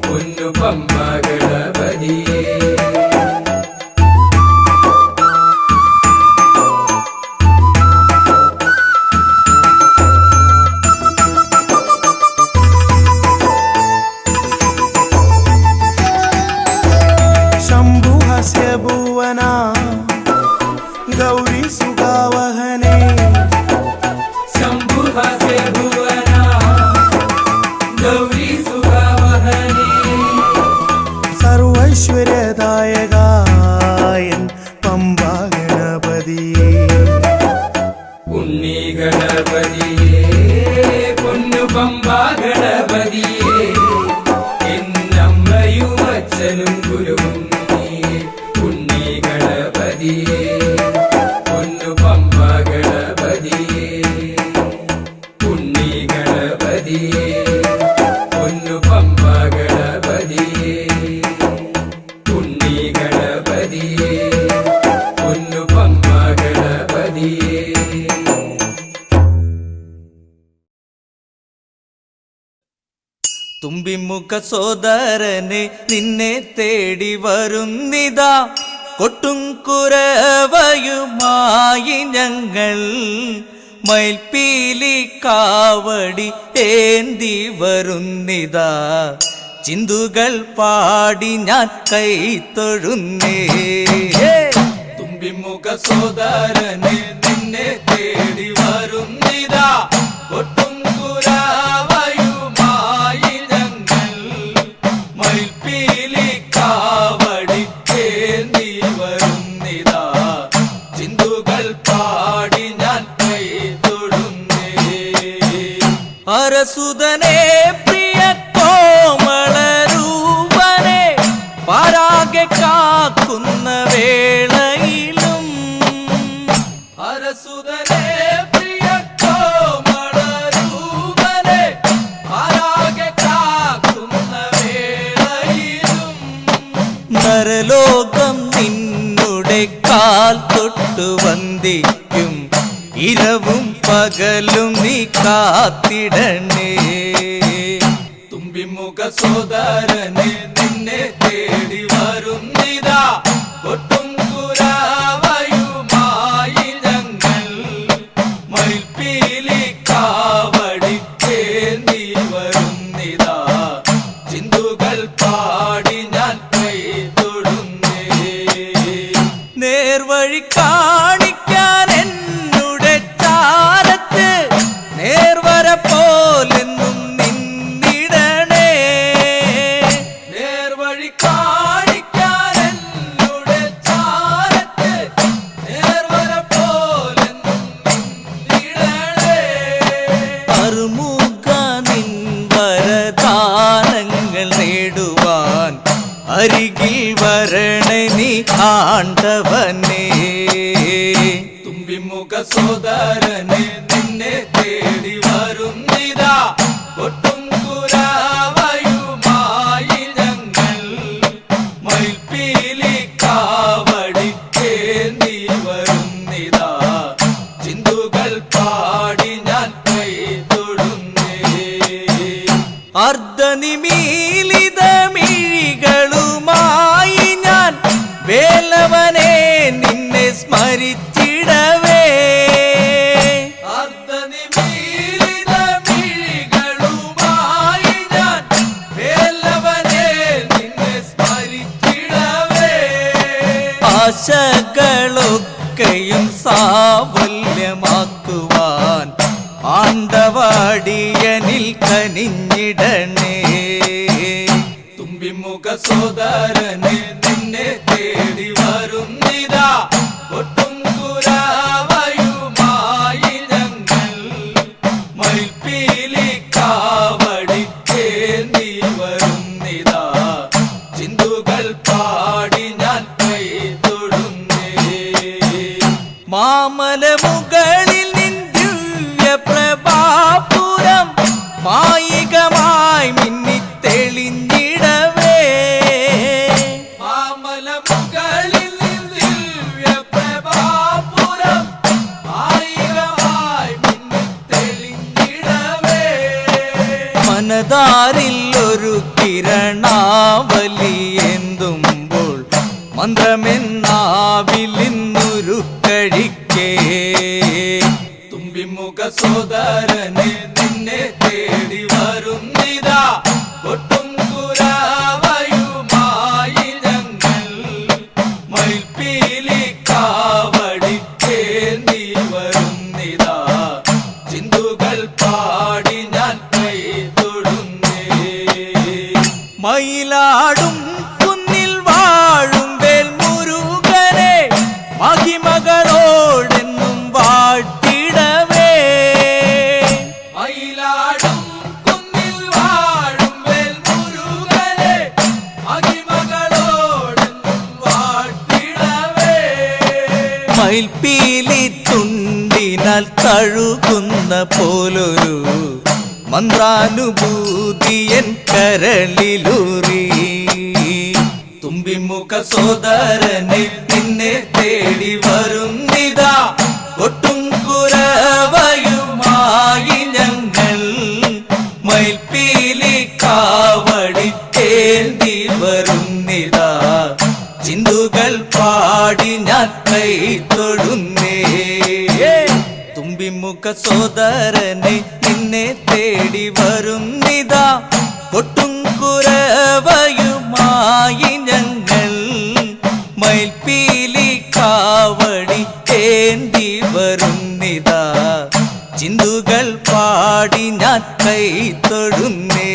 D: പൊന്നു പമ്പാ ഗണപതിയേ.
A: ശംഭുഹസ്യ ഭുവന ഐശ്വര്യദായകായൻ പമ്പാ ഗണപതിയേ.
H: ഉണ്ണി ഗണപതിയേ പൊന്നു പമ്പാ ഗണപതിയേ എന്നമ്മയും അച്ഛനും ഗുരുവും നീയേ. ഉണ്ണി ഗണപതിയേ പൊന്നു പമ്പാ ഗണപതിയേ. ഉണ്ണി ഗണപതിയേ പൊന്നു പമ്പാ ഗണപതിയേ. ഉണ്ണി ഗണപതിയേ പൊന്നു പമ്പാ ഗണപതിയേ.
C: തുമ്പിമുഖ സോദരനെ നിന്നെ തേടി വരുന്നിതാ കൊട്ടും കുരവയുമായി ഞങ്ങൾ മയിൽപ്പീലി കാവടി ഏന്തി വരുന്നിതാ ചിന്തുകൾ പാടി ഞാൻ കൈ തൊഴുന്നേ. തുമ്പിമുഖ സോദരനെ നിന്നെ തേടി വരുന്നിതാ കൊട്ടും കുരവയുമായി ഞങ്ങൾ മയിൽപ്പീലി കാവടി ഏന്തി വരുന്നിതാ ചിന്തുകൾ പാടി ഞാൻ കൈ തൊഴുന്നേ. അരസുതനെ പ്രിയ കോമളരൂപനെ പാരാകെ കാക്കുന്ന വേളയിലും അരസുതനെ പ്രിയ കോമളരൂപനെ പാരാകെ കാക്കുന്ന വേളയിലും നരലോകം നിന്നുടെ കാൽ തൊട്ടു വന്ദിക്കും ഇരവും പകലും നീ കാത്തിടണേ. തുമ്പിമുഖ സോദരനെ നിന്നെ തേടി വരുന്നിതാ കൊട്ടും കുരവയുമായി ഞങ്ങൾ മയിൽപ്പീലി കാവടി ഏന്തി വരുന്നിതാ ചിന്തുകൾ പാടി ഞാൻ കൈ തൊഴുന്നേ. നേർവഴി കാണിക്കാൻ എന്നുടെ ചാരത്ത് നേർവര പോലെന്നും നിന്നിടണേ. നേർവഴി കാണിക്കാൻ എന്നുടെ ചാരത്ത് നേർവര പോലെന്നും നിന്നിടണേ. അറുമുഖ നിൻ വരദാനങ്ങൾ നേടുവാൻ അരികിൽ വരണേ നീ ആണ്ടവനേ. തുമ്പിമുഖ സോദരനെ നിന്നെ തേടി വരുന്നിതാ കൊട്ടും കുരവയുമായി ഞങ്ങൾ മയിൽപ്പീലി കാവടി ഏന്തി വരുന്നിതാ ചിന്തുകൾ പാടി ഞാൻ കൈ തൊഴുന്നേ. അർദ്ധനിമീലിത മിഴികളുമായി ഞാൻ വേലവനെ നിന്നെ സ്മരിച്ചിടവേ. അർദ്ധനിമീലിത മിഴികളുമായി ഞാൻ വേലവനെ നിന്നെ സ്മരിച്ചിടവേ. ആശകളൊക്കെയും സാഫല്യമാക്കുവാൻ ആണ്ടവാടിയനിൽ കനിഞ്ഞിടണേ. തുമ്പിമുഖ സോദരനെ നിന്നെ തേടി വരുന്നിതാ കൊട്ടും കുരവയുമായി ഞങ്ങൾ മയിൽപ്പീലി കാവടി ഏന്തി വരുന്നിതാ ചിന്തുകൾ പാടി ഞാൻ കൈ തൊഴുന്നേ. മാമലമുകളിൽ നിൻ ദിവ്യ പ്രഭാപുരം മായികമായി മിന്നിത്തെളിഞ്ഞിടവേ. മാമലമുകളിൽ നിൻ ദിവ്യ പ്രഭാപുരം മായികമായി മിന്നിത്തെളിഞ്ഞിടവേ. മനതാരിൽ ഒരു കിരണാവലി എന്തുമ്പോൾ മന്ത്രമെന്നാവിലിന്നൊരു കഴിക്കേ. തുമ്പിമുഖ സോദരനെ നിന്നെ തേടി വരുന്നിതാ കൊട്ടും കുരവയുമായി ഞങ്ങൾ മയിൽപ്പീലി കാവടി ഏന്തി വരുന്നിതാ ചിന്തുകൾ പാടി ഞാൻ കൈ തൊഴുന്നേ. മയിലാടും കുന്നിൽ
A: മയിൽപ്പീലി തുണ്ടിനാൽ തഴുകുന്ന പോലൊരു മന്ത്രാനുഭൂതിയൻ കരളിലൂറി. തുമ്പിമുഖ സോദരനെ നിന്നെ തേടി വരുന്നിതാ, ഒട്ടും കുരവയുമായി ഞങ്ങൾ മയിൽപ്പീലി കാവടി തേന്തി വരുന്നിതാ. ചിന്തുകൾ പാടി ഞാൻ കൈ തൊഴുന്നേ. തുമ്പിമുഖ സോദരനെ നിന്നെ തേടി വരുന്നിതാ, കൊട്ടും കുരവയുമായി ഞങ്ങൾ മയിൽപ്പീലി കാവടി തേന്തി വരുന്നിതാ. ചിന്തുകൾ പാടി ഞാൻ കൈ തൊഴുന്നേ.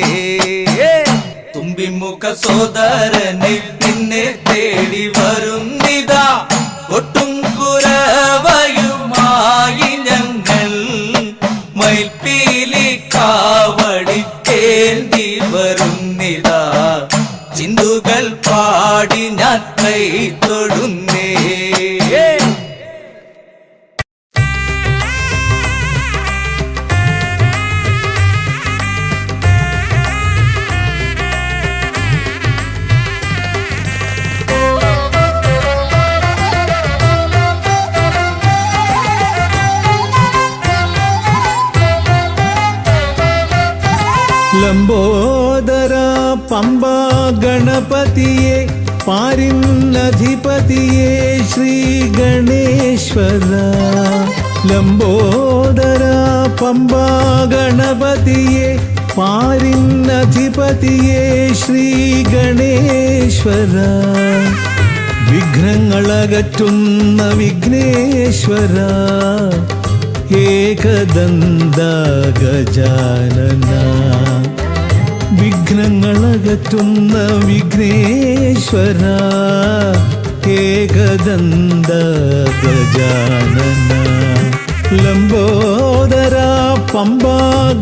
A: തുമ്പിമുഖ സോദരനെ നിന്നെ തേടി വരുന്നിതാ, ഒട്ടും കുരവയുമായി ഞങ്ങൾ മയിൽപ്പീലി കാവടി തേന്തി വരുന്നിതാ. ചിന്തുകൾ പാടി ഞാൻ കൈ തൊഴുന്നേ.
I: ലംബോദര പമ്പ ഗണപതിയെ പാരിന്നധിപതിയെ ശ്രീ ഗണേശ്വര. ലംബോദര പമ്പ ഗണപതിയെ പാരിന്നധിപതിയെ ശ്രീ ഗണേശ്വര. വിഘ്നങ്ങളകറ്റുന്ന വിഘ്നേശ്വര, ഏകദന്ത ഗജാനന. വിഘ്നങ്ങളകറ്റുന്ന വിഘ്നേശ്വര, ഏകദന്ത ഗജാനന. ലംബോദര പമ്പ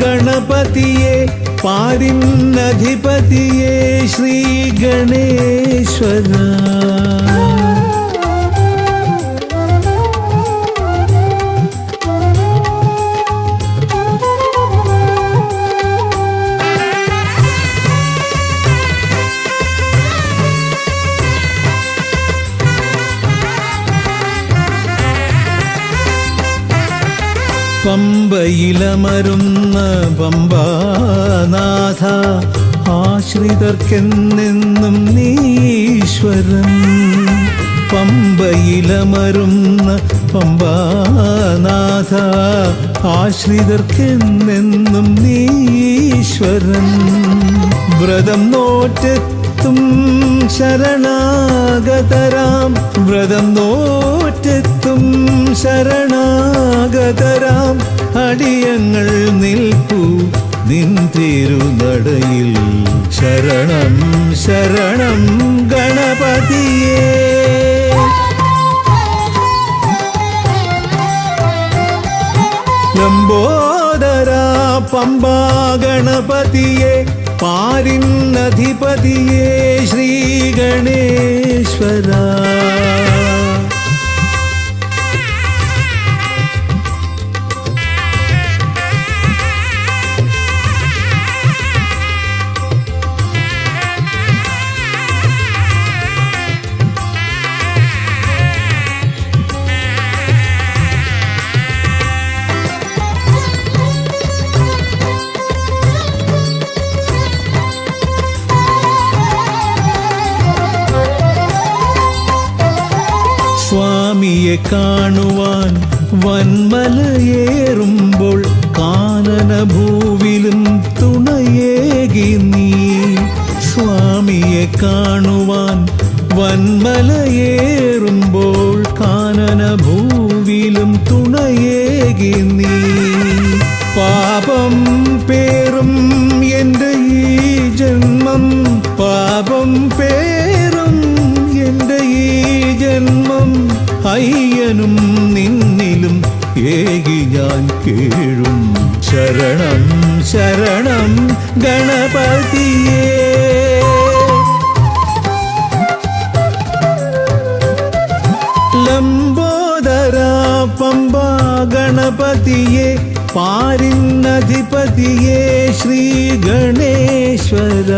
I: ഗണപതിയെ പാരിന്നധിപതിയെ ശ്രീ ഗണേശ്വര. പമ്പയിലമരുന്ന പമ്പാനാഥ, ആശ്രിതർക്കെന്നെന്നും നീശ്വരൻ. പമ്പയിലമരുന്ന പമ്പാനാഥ, ആശ്രിതർക്കെന്നെന്നും നീശ്വരൻ. വ്രതം നോറ്റെത്തും ശരണാഗതരാം, വ്രതം നോറ്റെത്തും ശരണാഗതരാം അടിയങ്ങൾ നിൽപ്പു നിൻ തിരുനടയിൽ. ശരണം ശരണം ഗണപതിയേ. ലംബോദര പമ്പ ഗണപതിയെ പാരിന്നധിപതിയെ ശ്രീ ഗണേശ്വര. സ്വാമിയെ കാണുവാൻ വന്മലയേറുമ്പോൾ കാനനഭൂവിലും തുണയേകി നീ. സ്വാമിയെ കാണുവാൻ വന്മലയേറുമ്പോൾ കാനനഭൂവിലും തുണയേകി നീ. പാപം പേറും എൻ്റെ ഈ ജന്മം, പാപം പേറും എൻ്റെ ഈ ജന്മം. അയ്യനും നിന്നിലും ഏകി ഞാൻ കേഴും. ശരണം ശരണം ഗണപതിയേ. ലംബോദര ഗണപതിയെ പാരിന്നധിപതിയെ ശ്രീ ഗണേശ്വര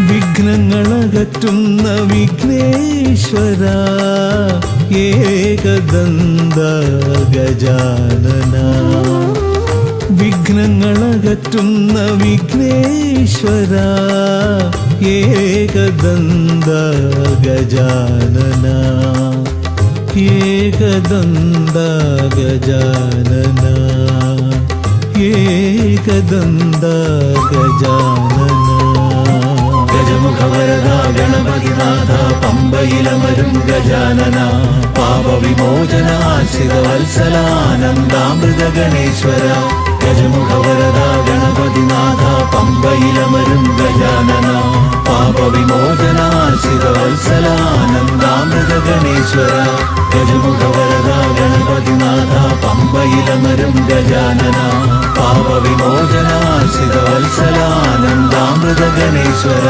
I: വിഘ്നങ്ങളകറ്റുന്ന വിഘ്നേശ്വര ഏകദന്ത ഗജാനന വിഘ്നങ്ങളകറ്റുന്ന വിഘ്നേശ്വര ഏകദന്ത ഗജാനന ഏകദന്ത ഗജാനന ഏകദന്ത ഗജാനന ഗജമുഖവരദ ഗണപതിനാഥ പമ്പയിലമരും ഗജാനന പാപവിമോചന ആശ്രിതവത്സലാനന്ദാമൃത ഗണേശ്വര ഗജമുഖവരദ ഗണപതിനാഥ പമ്പയിലമരും ഗജാനന പാപവിമോചന ആശ്രിതവത്സലാനന്ദാമൃത ഗണേശ്വര ഗജമുഖവരദ ഗണപതിനാഥ പമ്പയിലമരും ഗജാനന പാപവിമോചന ആശ്രിതവത്സലാനന്ദാമൃത ഗണേശ്വര